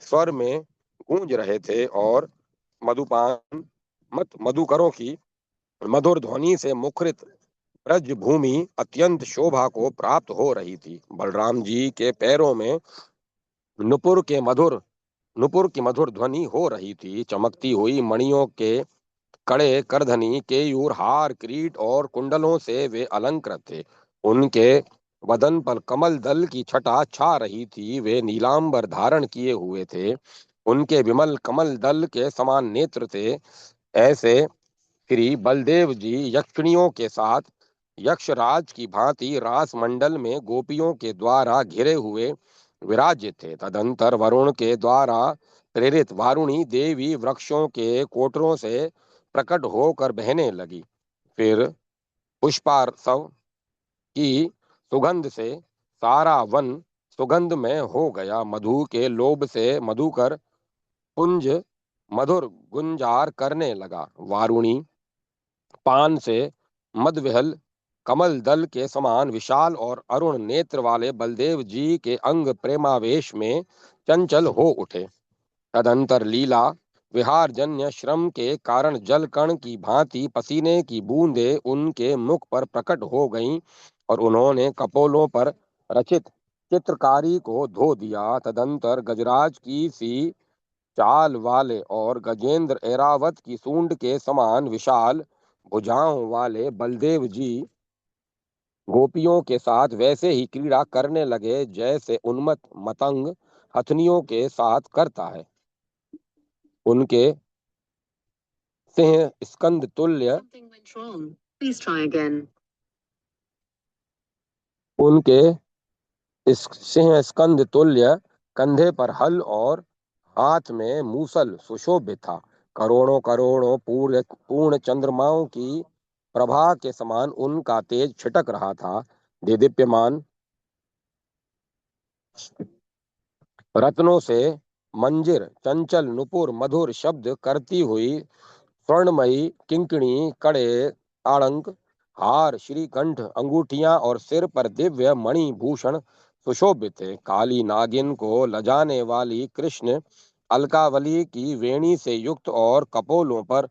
स्वर में गूंज रहे थे और मधुपान मधुकरों की मधुर ध्वनि से मुखरित ब्रज भूमि अत्यंत शोभा को प्राप्त हो रही थी। बलराम जी के पैरों में नुपुर के मधुर नुपुर की मधुर ध्वनि हो रही थी। चमकती हुई मणियों के कड़े, करधनी, केयूर, हार, किरीट और कुंडलों से वे अलंकृत थे। उनके बदन पर कमल दल की छटा छा रही थी। वे नीलांबर धारण किए हुए थे। उनके विमल कमल दल के समान नेत्र थे। ऐसे श्री बलदेव जी यक्षिणियों के साथ यक्षराज की भांति रास मंडल में गोपियों के द्वारा घिरे हुए विराजित थे। तदंतर वरुण के द्वारा प्रेरित वारुणी देवी वृक्षों के कोटरों से प्रकट होकर बहने लगी। फिर पुष्पार्सव की सुगंध से सारा वन सुगंधमय हो गया। मधु के लोभ से मधुकर पुंज मधुर गुंजार करने लगा। वारुणी पान से मदविहल कमल दल के समान विशाल और अरुण नेत्र वाले बलदेव जी के अंग प्रेमावेश में चंचल हो उठे। तदंतर लीला विहार जन्य श्रम के कारण जल कण की भांति पसीने की बूंदें उनके मुख पर प्रकट हो गईं और उन्होंने कपोलों पर रचित चित्रकारी को धो दिया। तदंतर गजराज की सी चाल वाले और गजेंद्र ऐरावत की सूंड के समान विशाल भुजाओं वाले बलदेव जी गोपियों के साथ वैसे ही क्रीड़ा करने लगे जैसे उन्मत्त मतंग हथनियों के साथ करता है। उनके सिंह स्कंद तुल्य उनके सिंह स्कंद तुल्य कंधे पर हल और हाथ में मूसल सुशोभित था। करोड़ों करोड़ों पूर्ण चंद्रमाओं की प्रभा के समान उनका तेज छिटक रहा था। दीप्यमान रत्नों से मंजिर चंचल नुपुर मधुर शब्द करती हुई स्वर्णमयी किंकिणी, कड़े, ताड़ंक, हार, श्रीकंठ, अंगूठियां और सिर पर दिव्य मणि भूषण सुशोभित थे। काली नागिन को लजाने वाली कृष्ण अलकावली की वेणी से युक्त और कपोलों पर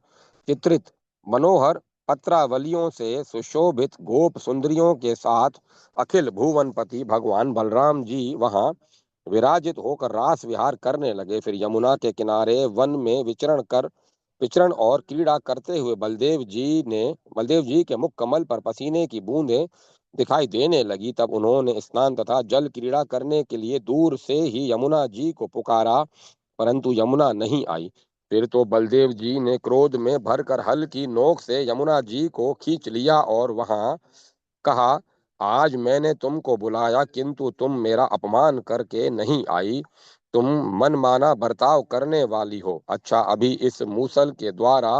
चित्रित मनोहर पत्रावलियों से सुशोभित गोप सुंदरियों के साथ अखिल भुवनपति भगवान बलराम जी वहां विराजित होकर रास विहार करने लगे। फिर यमुना के किनारे वन में विचरण और क्रीड़ा करते हुए बलदेव जी के मुख कमल पर पसीने की बूंदें दिखाई देने लगी। तब उन्होंने स्नान तथा जल क्रीड़ा करने के लिए दूर से ही यमुना जी को पुकारा, परंतु यमुना नहीं आई। फिर तो बलदेव जी ने क्रोध में भरकर हल की नोक से यमुना जी को खींच लिया और वहां कहा, आज मैंने तुमको बुलाया किंतु तुम मेरा अपमान करके नहीं आई। तुम मनमाना बर्ताव करने वाली हो। अच्छा, अभी इस मूसल के द्वारा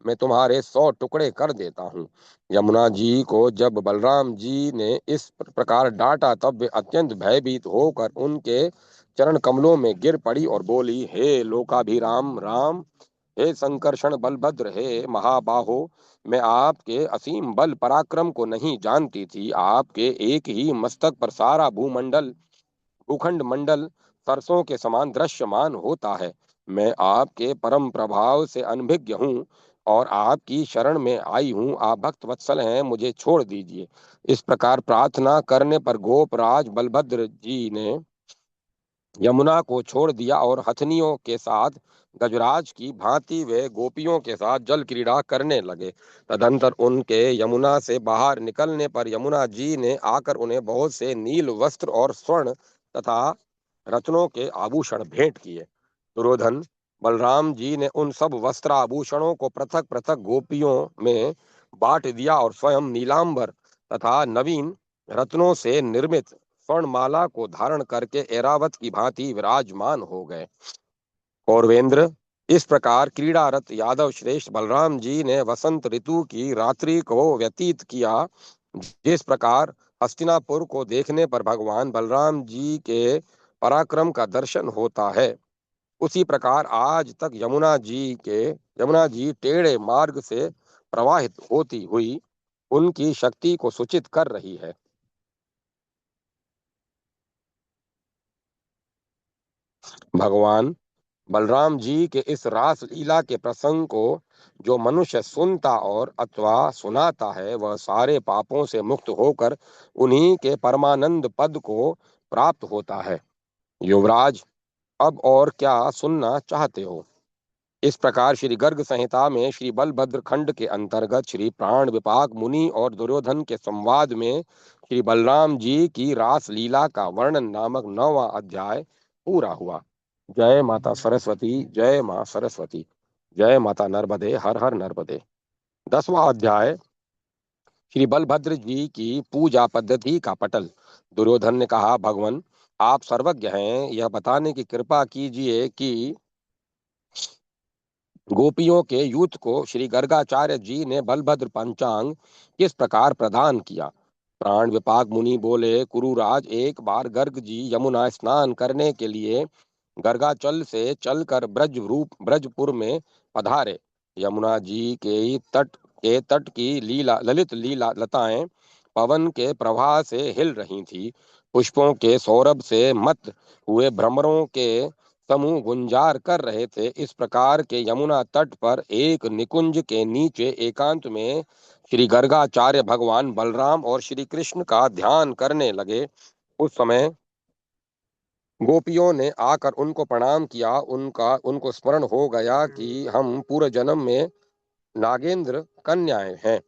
मैं तुम्हारे 100 टुकड़े कर देता हूँ। यमुना जी को जब बलराम जी ने इस प्रकार डांटा तब वे अत्यंत भयभीत होकर उनके चरण कमलों में गिर पड़ी और बोली, हे लोकाभिराम राम, हे संकर्षण बलभद्र, हे महाबाहो, मैं आपके असीम बल पराक्रम को नहीं जानती थी। आपके एक ही मस्तक पर सारा भूखंड मंडल सरसों के समान दृश्यमान होता है। मैं आपके परम प्रभाव से अनभिज्ञ हूँ और आपकी शरण में आई हूँ। आप भक्त वत्सल हैं, मुझे छोड़ दीजिए। इस प्रकार प्रार्थना करने पर गोपराज बलभद्र जी ने यमुना को छोड़ दिया और हथनियों के साथ गजराज की भांति वे गोपियों के साथ जल क्रीड़ा करने लगे। तदंतर उनके यमुना से बाहर निकलने पर यमुना जी ने आकर उन्हें बहुत से नील वस्त्र और स्वर्ण तथा रत्नों के आभूषण भेंट किए। दुर्योधन बलराम जी ने उन सब वस्त्र आभूषणों को पृथक पृथक गोपियों में बांट दिया और स्वयं नीलांबर तथा नवीन रत्नों से निर्मित स्वर्णमाला को धारण करके ऐरावत की भांति विराजमान हो गए। कौरवेंद्र, इस प्रकार क्रीड़ारत यादव श्रेष्ठ बलराम जी ने वसंत ऋतु की रात्रि को व्यतीत किया। जिस प्रकार हस्तिनापुर को देखने पर भगवान बलराम जी के पराक्रम का दर्शन होता है, उसी प्रकार आज तक यमुना जी टेढ़े मार्ग से प्रवाहित होती हुई उनकी शक्ति को सूचित कर रही है। भगवान बलराम जी के इस रास लीला के प्रसंग को जो मनुष्य सुनता और अथवा सुनाता है, वह सारे पापों से मुक्त होकर उन्हीं के परमानंद पद को प्राप्त होता है। युवराज, अब और क्या सुनना चाहते हो? इस प्रकार श्री गर्ग संहिता में श्री बलभद्र खंड के अंतर्गत श्री प्राण विपाक मुनि और दुर्योधन के संवाद में श्री बलराम जी की रास लीला का वर्णन नामक 9वां अध्याय पूरा हुआ। जय माता सरस्वती, जय मां सरस्वती, जय माता नर्मदे, हर हर नर्मदे। 10वां अध्याय श्री बलभद्र जी की पूजा पद्धति का पटल। दुर्योधन ने कहा, भगवान आप सर्वज्ञ हैं, यह बताने की कृपा कीजिए कि गोपियों के यूथ को श्री गर्गाचार्य जी ने बलभद्र पंचांग किस प्रकार प्रदान किया। प्राण विपाक मुनि बोले, कुरुराज, एक बार गर्ग जी यमुना स्नान करने के लिए गर्गाचल से चलकर ब्रजपुर में पधारे। यमुना जी के तट की ललित लीला लताएं पवन के प्रवाह से हिल रही थी। पुष्पों के सौरभ से मत हुए भ्रमरों के समूह गुंजार कर रहे थे। इस प्रकार के यमुना तट पर एक निकुंज के नीचे एकांत में श्री गर्गाचार्य भगवान बलराम और श्री कृष्ण का ध्यान करने लगे। उस समय गोपियों ने आकर उनको प्रणाम किया। उनको स्मरण हो गया कि हम पूर्व जन्म में नागेंद्र कन्याएं हैं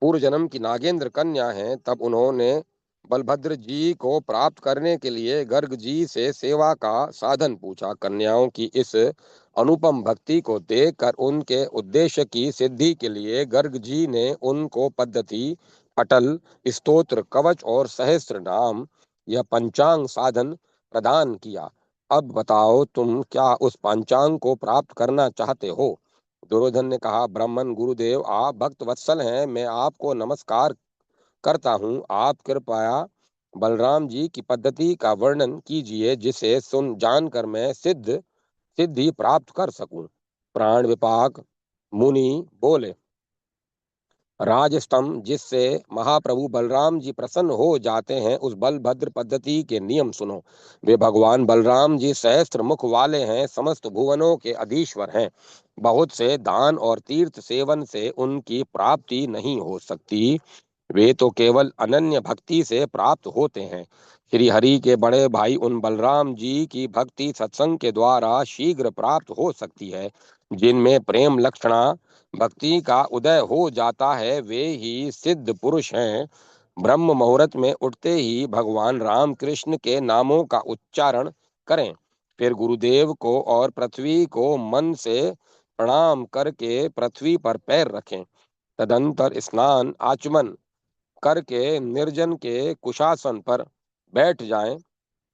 पूर्व जन्म की नागेंद्र कन्या हैं। तब उन्होंने बलभद्र जी को प्राप्त करने के लिए गर्ग जी से सेवा का साधन पूछा। कन्याओं की इस अनुपम भक्ति को देखकर उनके उद्देश्य की सिद्धि के लिए गर्ग जी ने उनको पद्धति, पटल, स्तोत्र, कवच और सहस्त्र नाम यह पंचांग साधन प्रदान किया। अब बताओ, तुम क्या उस पंचांग को प्राप्त करना चाहते हो? दुर्योधन ने कहा, ब्राह्मण गुरुदेव, आप भक्त वत्सल हैं, मैं आपको नमस्कार करता हूँ। आप कृपया बलराम जी की पद्धति का वर्णन कीजिए, जिसे सुन जानकर मैं सिद्धि प्राप्त कर सकूं। प्राण विपाक मुनि बोले, राजस्तंभ जिससे महाप्रभु बलराम जी प्रसन्न हो जाते हैं, उस बलभद्र पद्धति के नियम सुनो। वे भगवान बलराम जी सहस्त्र मुख वाले हैं, समस्त भुवनों के अधीश्वर हैं। बहुत से दान और तीर्थ सेवन से उनकी प्राप्ति नहीं हो सकती, वे तो केवल अनन्य भक्ति से प्राप्त होते हैं। श्री हरि के बड़े भाई उन बलराम जी की भक्ति सत्संग के द्वारा शीघ्र प्राप्त हो सकती है। जिनमें प्रेम लक्षणा भक्ति का उदय हो जाता है, वे ही सिद्ध पुरुष हैं। ब्रह्म मुहूर्त में उठते ही भगवान राम कृष्ण के नामों का उच्चारण करें, फिर गुरुदेव को और पृथ्वी को मन से प्रणाम करके पृथ्वी पर पैर रखें। तदंतर स्नान आचमन करके बैठ जाएं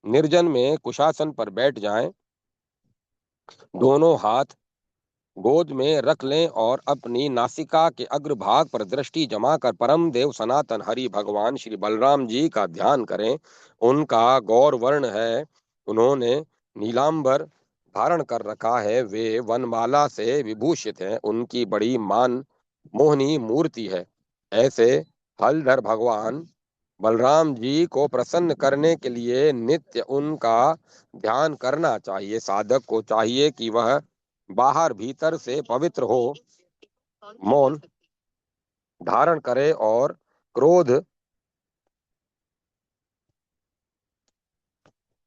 निर्जन में कुशासन पर बैठ जाएं। दोनों हाथ गोद में रख लें और अपनी नासिका के अग्रभाग पर दृष्टि जमाकर परम देव सनातन हरि भगवान श्री बलराम जी का ध्यान करें। उनका गौर वर्ण है, उन्होंने नीलांबर धारण कर रखा है, वे वनमाला से विभूषित हैं, उनकी बड़ी मान मोहनी मूर्ति है। ऐसे हलधर भगवान बलराम जी को प्रसन्न करने के लिए नित्य उनका ध्यान करना चाहिए। साधक को चाहिए कि वह बाहर भीतर से पवित्र हो, मौन धारण करे और क्रोध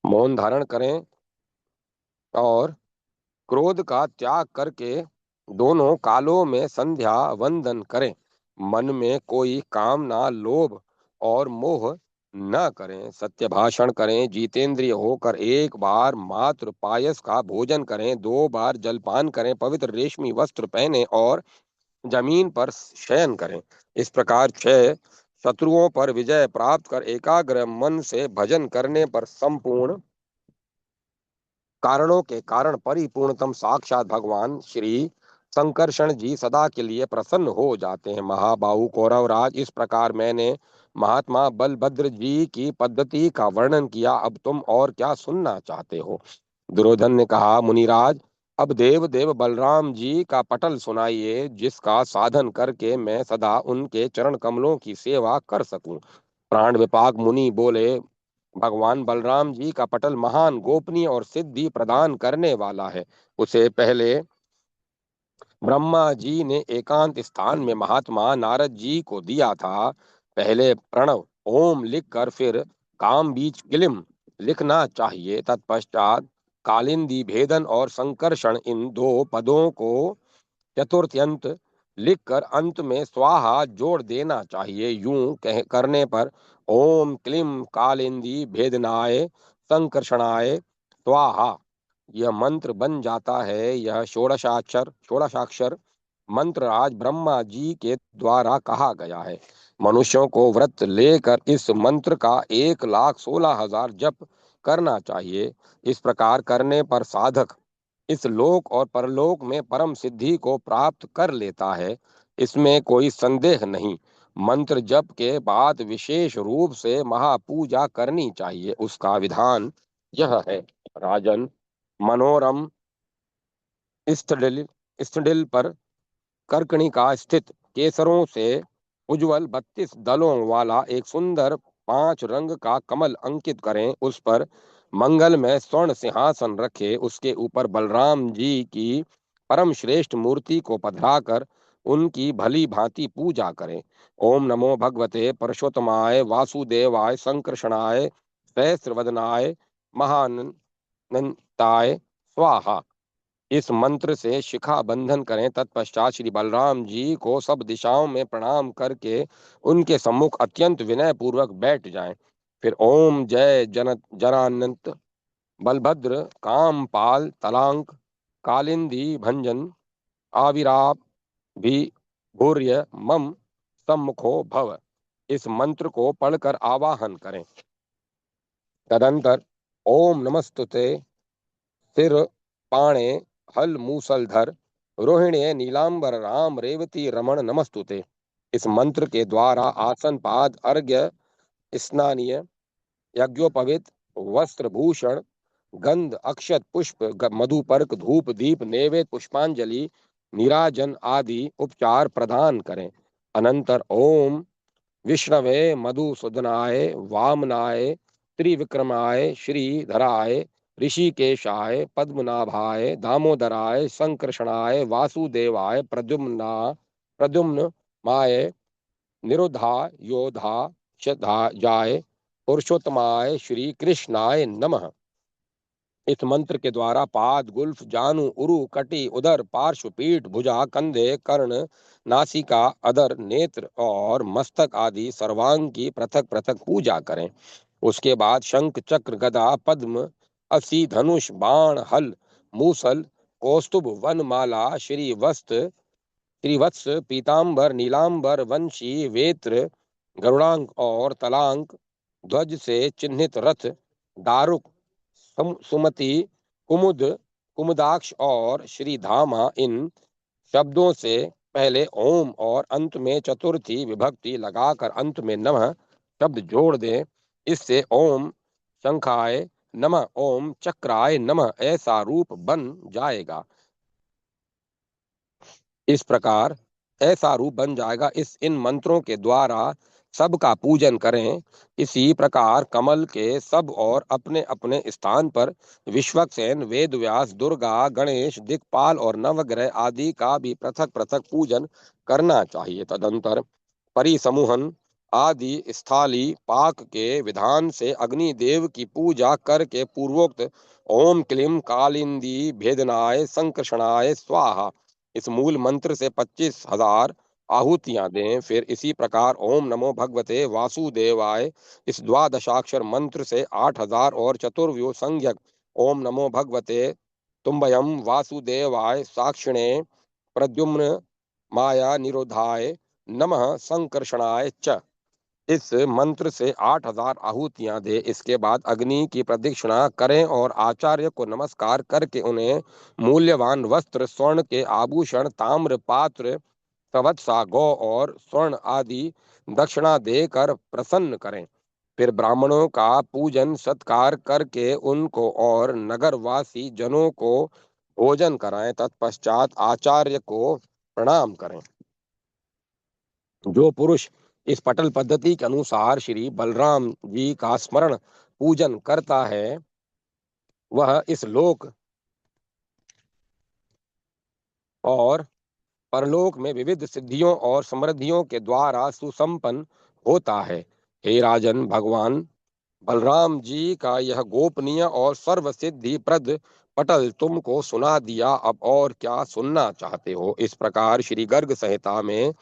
मौन धारण करें और क्रोध का त्याग करके दोनों कालों में संध्या वंदन करें। मन में कोई कामना, लोभ और मोह न करें। सत्य भाषण करें, जितेंद्रिय होकर एक बार मात्र पायस का भोजन करें, 2 बार जलपान करें, पवित्र रेशमी वस्त्र पहने और जमीन पर शयन करें। इस प्रकार 6 शत्रुओं पर विजय प्राप्त कर एकाग्र मन से भजन करने पर संपूर्ण कारणों के कारण परिपूर्णतम साक्षात भगवान श्री संकर्षण जी सदा के लिए प्रसन्न हो जाते हैं। महाबाहु कौरवराज, इस प्रकार मैंने महात्मा बलभद्र जी की पद्धति का वर्णन किया। अब तुम और क्या सुनना चाहते हो? दुर्योधन ने कहा, मुनिराज, अब देव बलराम जी का पटल सुनाइए, जिसका साधन करके मैं सदा उनके चरण कमलों की सेवा कर सकूं। प्राण विपाक मुनि बोले, भगवान बलराम जी का पटल महान गोपनीय और सिद्धि प्रदान करने वाला है। उसे पहले ब्रह्मा जी ने एकांत स्थान में महात्मा नारद जी को दिया था। पहले प्रणव ओम लिखकर फिर काम बीज किलिम लिखना चाहिए। तत्पश्चात कालिंदी भेदन और संकर्षण इन दो पदों को चतुर्थ्यंत लिखकर अंत में स्वाहा जोड़ देना चाहिए। यूं कह करने पर ओम क्लीम कालिंदी भेदनाय संकर्षणाय स्वाहा यह मंत्र बन जाता है। यह षोडशाक्षर मंत्र आज ब्रह्मा जी के द्वारा कहा गया है। मनुष्यों को व्रत लेकर इस मंत्र का 1,16,000 जप करना चाहिए। इस प्रकार करने पर साधक इस लोक और परलोक में परम सिद्धि को प्राप्त कर लेता है, इसमें कोई संदेह नहीं। मंत्र जप के बाद विशेष रूप से महापूजा करनी चाहिए। उसका विधान यह है। राजन, मनोरम स्थल स्थल पर कर्कणिका स्थित केसरों से उज्जवल 32 दलों वाला एक सुंदर 5 रंग का कमल अंकित करें। उस पर मंगल में स्वर्ण सिंहासन रखे। उसके ऊपर बलराम जी की परम श्रेष्ठ मूर्ति को पधराकर उनकी भली भांति पूजा करें। ओम नमो भगवते परशुतमाय वासुदेवाय संकर्षणाय सहस्रवदनाय महानंताय स्वाहा इस मंत्र से शिखा बंधन करें। तत्पश्चात श्री बलराम जी को सब दिशाओं में प्रणाम करके उनके सम्मुख अत्यंत विनय पूर्वक बैठ जाएं। फिर ओम जय जनानंत बलभद्र कामपाल तलांक कालिंदी भंजन आविराप भी भूर्य मम सम्मुखो भव इस मंत्र को पढ़कर आवाहन करें। तदंतर ओम नमस्तुते सिर पाणे हल मूसलधर रोहिणी नीलांबर राम रेवती रमण नमस्तुते इस मंत्र के द्वारा आसन पाद अर्घ्य स्नानीय यज्ञोपवित वस्त्र भूषण गंध अक्षत पुष्प मधुपर्क धूप दीप नैवेद्य पुष्पांजलि नीराजन आदि उपचार प्रदान करें। अनंतर ओम विष्णवे मधुसूदनाय वामनाय त्रिविक्रमाय श्रीधराय ऋषिकेशाय पद्मनाभाय दामोदराय संकर्षणाय वासुदेवाय प्रद्युम्न माय निरुद्धा योधा जाय पुरुषोत्तमाय श्री कृष्णाय नमः। इस मंत्र के द्वारा पाद गुल्फ जानु उरु कटी उदर पार्श्व पीठ भुजा कंधे कर्ण नासिका अदर नेत्र और मस्तक आदि सर्वांग की पृथक पृथक पूजा करें। उसके बाद शंख चक्र गदा पद्म असी धनुष बाण हल मूसल कौस्तुभ वनमाला श्रीवत्स पीतांबर नीलांबर वंशी वेत्र गरुड़ांक और तलांक ध्वज से चिन्हित रथ दारुक सुमति कुमुद कुमुदाक्ष और श्रीधामा इन शब्दों से पहले ओम और अंत में चतुर्थी विभक्ति लगाकर अंत में नमः शब्द जोड़ दें। इससे ओम शंखाय नमः ओम चक्राय नमः ऐसा रूप बन जाएगा। इस प्रकार ऐसा रूप बन जाएगा। इन मंत्रों के द्वारा सबका पूजन करें। इसी प्रकार कमल के सब और अपने अपने स्थान पर विश्वक्सेन वेदव्यास दुर्गा गणेश दिक्पाल और नवग्रह आदि का भी पृथक पृथक पूजन करना चाहिए। तदंतर परिसमूहन आदि स्थाली पाक के विधान से अग्निदेव की पूजा करके पूर्वोक्त ओम क्लीम कालिंदी भेदनाय संकर्षणाय स्वाहा इस मूल मंत्र से 25,000 आहुतियां दें। फिर इसी प्रकार ओम नमो भगवते वासुदेवाय इस द्वादशाक्षर मंत्र से 8,000 और चतुर्व्यूह संज्ञक ओम नमो भगवते तुम्भयम वासुदेवाय साक्षिणे प्रद्युम्न माया निरोधाय नमः संकर्षणाय च इस मंत्र से 8,000 आहुतियां दे। इसके बाद अग्नि की प्रदक्षिणा करें और आचार्य को नमस्कार करके उन्हें मूल्यवान वस्त्र स्वर्ण के आभूषण ताम्र पात्र संवत्सा गौ और स्वर्ण आदि दक्षिणा देकर प्रसन्न करें। फिर ब्राह्मणों का पूजन सत्कार करके उनको और नगरवासी जनों को भोजन कराएं, तत्पश्चात आचार्य को प्रणाम करें। जो पुरुष इस पटल पद्धति के अनुसार श्री बलराम जी का स्मरण पूजन करता है, वह इस लोक और परलोक में विविध सिद्धियों और समृद्धियों के द्वारा सुसंपन्न होता है। हे राजन, भगवान बलराम जी का यह गोपनीय और सर्व सिद्धि प्रद पटल तुमको सुना दिया, अब और क्या सुनना चाहते हो। इस प्रकार श्री गर्ग संहिता में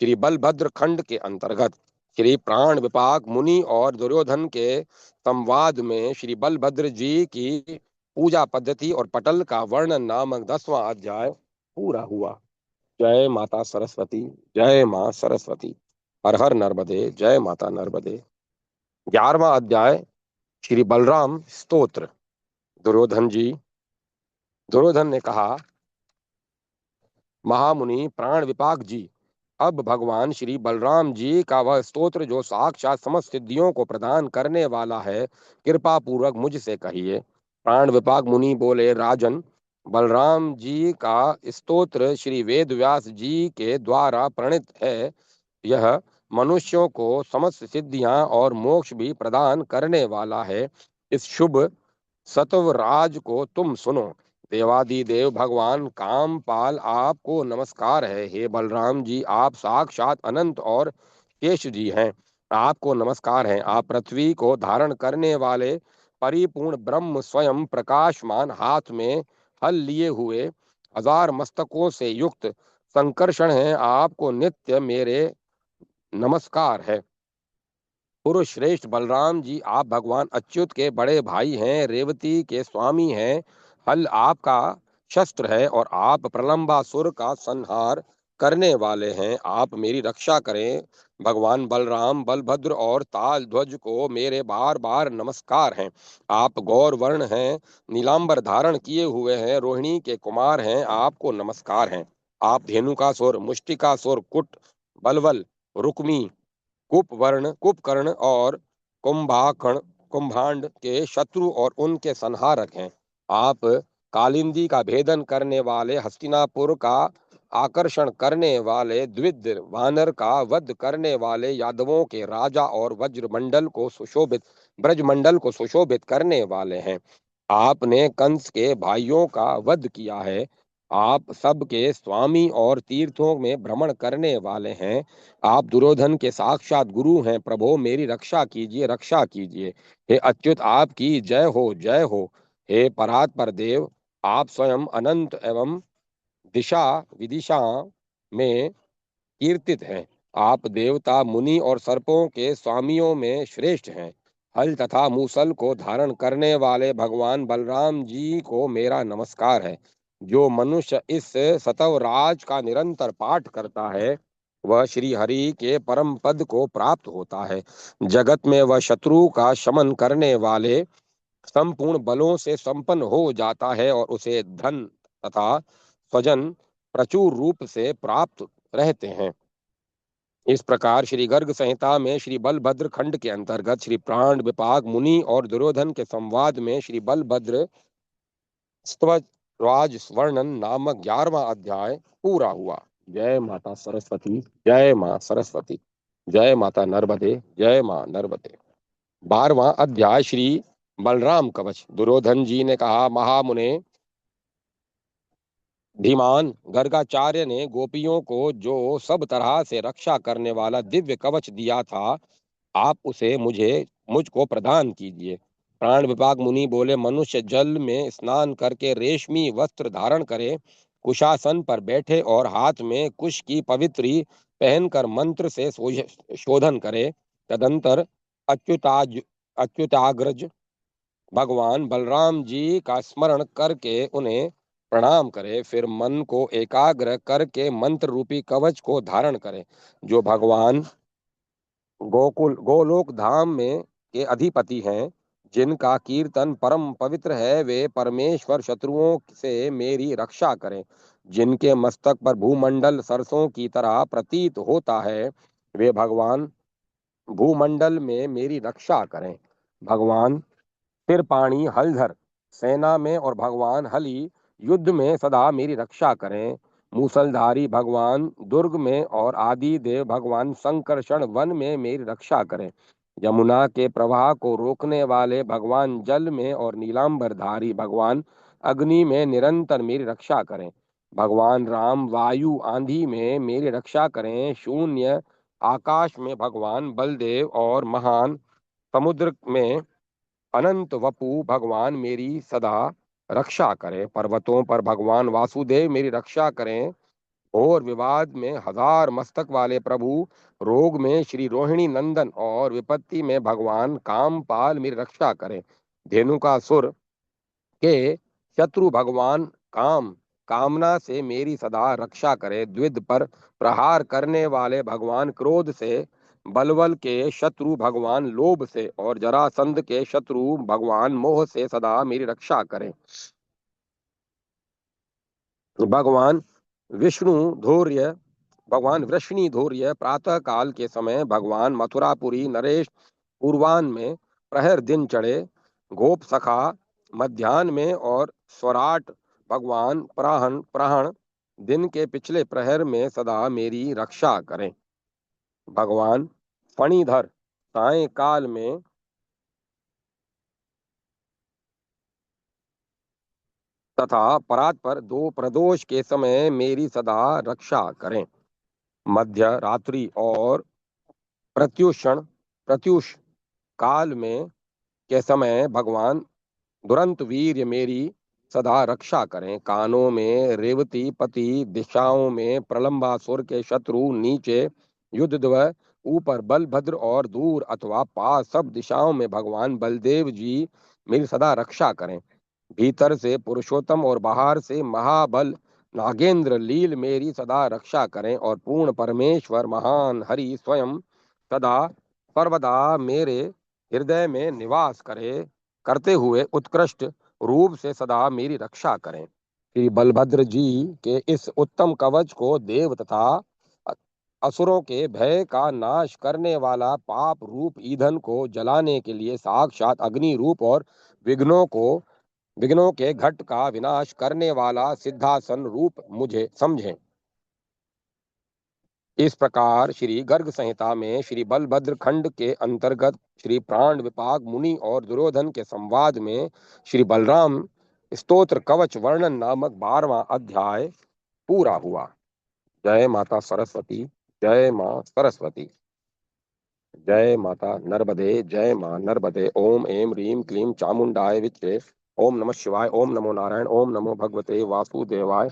श्री बलभद्र खंड के अंतर्गत श्री प्राण विपाक मुनि और दुर्योधन के संवाद में श्री बलभद्र जी की पूजा पद्धति और पटल का वर्णन नामक 10वां अध्याय पूरा हुआ। जय माता सरस्वती। जय मां सरस्वती। हर हर नर्मदे। जय माता नर्मदे। 11वां अध्याय श्री बलराम स्तोत्र। दुर्योधन ने कहा, महामुनि प्राण विपाक जी, अब भगवान श्री बलराम जी का वह स्तोत्र जो साक्षात समस्त सिद्धियों को प्रदान करने वाला है, कृपा पूर्वक मुझसे कहिए। प्राण विपाक मुनि बोले, राजन, बलराम जी का स्तोत्र श्री वेद व्यास जी के द्वारा प्रणीत है। यह मनुष्यों को समस्त सिद्धियां और मोक्ष भी प्रदान करने वाला है। इस शुभ सत्वराज को तुम सुनो। देवादिदेव भगवान कामपाल, आपको नमस्कार है। हे बलराम जी, आप साक्षात अनंत और शेष जी हैं। आपको नमस्कार है। आप पृथ्वी को धारण करने वाले परिपूर्ण ब्रह्म स्वयं प्रकाशमान, हाथ में हल लिए हुए 1000 मस्तकों से युक्त संकर्षण हैं। आपको नित्य मेरे नमस्कार है। पुरुष श्रेष्ठ बलराम जी, आप भगवान अच्युत के बड़े भाई हैं, रेवती के स्वामी हैं। हल आपका शस्त्र है और आप प्रलंबासुर का संहार करने वाले हैं। आप मेरी रक्षा करें। भगवान बलराम, बलभद्र और ताल ध्वज को मेरे बार बार नमस्कार हैं। आप गौर वर्ण हैं, नीलांबर धारण किए हुए हैं, रोहिणी के कुमार हैं। आपको नमस्कार हैं। आप धेनुकासुर, मुष्टिकासुर, कुट, बलवल, रुक्मी, कुंभकर्ण और कुंभांड के शत्रु और उनके संहारक हैं। आप कालिंदी का भेदन करने वाले, हस्तिनापुर का आकर्षण करने वाले, द्विद्र वानर का वध करने वाले, यादवों के राजा और ब्रजमंडल को सुशोभित करने वाले हैं। आपने कंस के भाइयों का वध किया है। आप सबके स्वामी और तीर्थों में भ्रमण करने वाले हैं। आप दुर्योधन के साक्षात गुरु हैं। प्रभो, मेरी रक्षा कीजिए, रक्षा कीजिए। हे अच्युत, आपकी जय हो, जय हो। हे परात्पर देव, आप स्वयं अनंत एवं दिशा विदिशा में कीर्तित हैं। आप देवता, मुनि और सर्पों के स्वामियों में श्रेष्ठ हैं। हल तथा मूसल को धारण करने वाले भगवान बलराम जी को मेरा नमस्कार है। जो मनुष्य इस सतवराज का निरंतर पाठ करता है, वह श्री हरि के परम पद को प्राप्त होता है। जगत में वह शत्रु का शमन करने वाले संपूर्ण बलों से संपन्न हो जाता है और उसे धन तथा स्वजन प्रचुर रूप से प्राप्त रहते हैं। इस प्रकार श्री गर्ग संहिता में श्री बलभद्र खंड के अंतर्गत श्री प्राण विपाक मुनि और दुर्योधन के संवाद में श्री बलभद्र स्तवराज वर्णन नामक 11वां अध्याय पूरा हुआ। जय माता सरस्वती। जय मां सरस्वती। जय माता नर्मदे। जय मां नर्मदे। 12वां अध्याय श्री बलराम कवच। दुर्योधन जी ने कहा, महामुने धीमान, गर्गाचार्य ने गोपियों को जो सब तरह से रक्षा करने वाला दिव्य कवच दिया था, आप उसे मुझको प्रदान कीजिए। प्राण विपाक मुनि बोले, मनुष्य जल में स्नान करके रेशमी वस्त्र धारण करे, कुशासन पर बैठे और हाथ में कुश की पवित्री पहनकर मंत्र से शोधन करे। तदंतर अच्युताग्रज भगवान बलराम जी का स्मरण करके उन्हें प्रणाम करे। फिर मन को एकाग्र करके मंत्र रूपी कवच को धारण करे। जो भगवान गोलोक धाम में के अधिपति हैं, जिनका कीर्तन परम पवित्र है, वे परमेश्वर शत्रुओं से मेरी रक्षा करें। जिनके मस्तक पर भूमंडल सरसों की तरह प्रतीत होता है, वे भगवान भूमंडल में मेरी रक्षा करें। भगवान फिर पाणी हलधर सेना में और भगवान हलि युद्ध में सदा मेरी रक्षा करें। मूसलधारी भगवान दुर्ग में और आदि देव भगवान संकर्षण वन में मेरी रक्षा करें। यमुना के प्रवाह को रोकने वाले भगवान जल में और नीलांबरधारी भगवान अग्नि में निरंतर मेरी रक्षा करें। भगवान राम वायु आंधी में मेरी रक्षा करें। शून्य आकाश में भगवान बलदेव और महान समुद्र में अनंत वपु भगवान मेरी सदा रक्षा करें। पर्वतों पर भगवान वासुदेव मेरी रक्षा करें। और विवाद में हजार मस्तक वाले प्रभु, रोग में श्री रोहिणी नंदन और विपत्ति में भगवान कामपाल मेरी रक्षा करें। धेनुका सुर के शत्रु भगवान काम कामना से मेरी सदा रक्षा करे। द्विध पर प्रहार करने वाले भगवान क्रोध से, बलवल के शत्रु भगवान लोभ से और जरासंध के शत्रु भगवान मोह से सदा मेरी रक्षा करें। भगवान विष्णु धैर्य भगवान वृष्णि धैर्य प्रातः काल के समय भगवान मथुरापुरी नरेश पूर्वान में प्रहर दिन चढ़े। गोप सखा मध्यान्ह में और स्वराट भगवान प्राहण प्राहण दिन के पिछले प्रहर में सदा मेरी रक्षा करें। भगवान फणिधर साय काल में तथा परात पर दो प्रदोष के समय मेरी सदा रक्षा करें। मध्य रात्रि और प्रत्युषण प्रत्युष काल में के समय भगवान दुरंत वीर मेरी सदा रक्षा करें। कानों में रेवती पति, दिशाओं में प्रलंबासुर के शत्रु, नीचे युद्धद्वय, ऊपर बलभद्र और दूर अथवा पास सब दिशाओं में भगवान बलदेव जी मेरी सदा रक्षा करें। भीतर से पुरुषोत्तम और बाहर से महाबल नागेंद्र लील मेरी सदा रक्षा करें। और पूर्ण परमेश्वर महान हरि स्वयं सदा सर्वदा मेरे हृदय में निवास करे करते हुए उत्कृष्ट रूप से सदा मेरी रक्षा करें। श्री बलभद्र जी के इस उत्तम कवच को देव तथा असुरों के भय का नाश करने वाला पाप रूप ईंधन को जलाने के लिए साक्षात अग्नि रूप और विघ्नों के घट का विनाश करने वाला सिद्धासन रूप मुझे समझें। इस प्रकार श्री गर्ग संहिता में श्री बलभद्र खंड के अंतर्गत श्री प्राण विपाक मुनि और दुर्योधन के संवाद में श्री बलराम स्तोत्र कवच वर्णन नामक 12वां अध्याय पूरा हुआ। जय माता सरस्वती। जय मां सरस्वती। जय माता नर्मदे। जय मां नर्मदे। ओम ऐं ह्रीं क्लीं चामुंडाय विच्चे। ओम नमः शिवाय। ओम नमो नारायण। ओम नमो भगवते वासुदेवाय।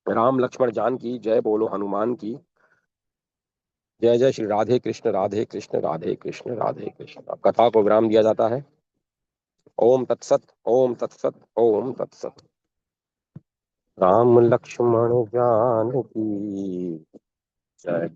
राम लक्ष्मण जान की जय बोलो हनुमान की जय। जय श्री राधे कृष्ण राधे कृष्ण राधे कृष्ण राधे कृष्ण। अब कथा को विराम दिया जाता है। ओम तत्सत। ओम तत्सत। ओम तत्सत। राम लक्ष्मण जान की जय।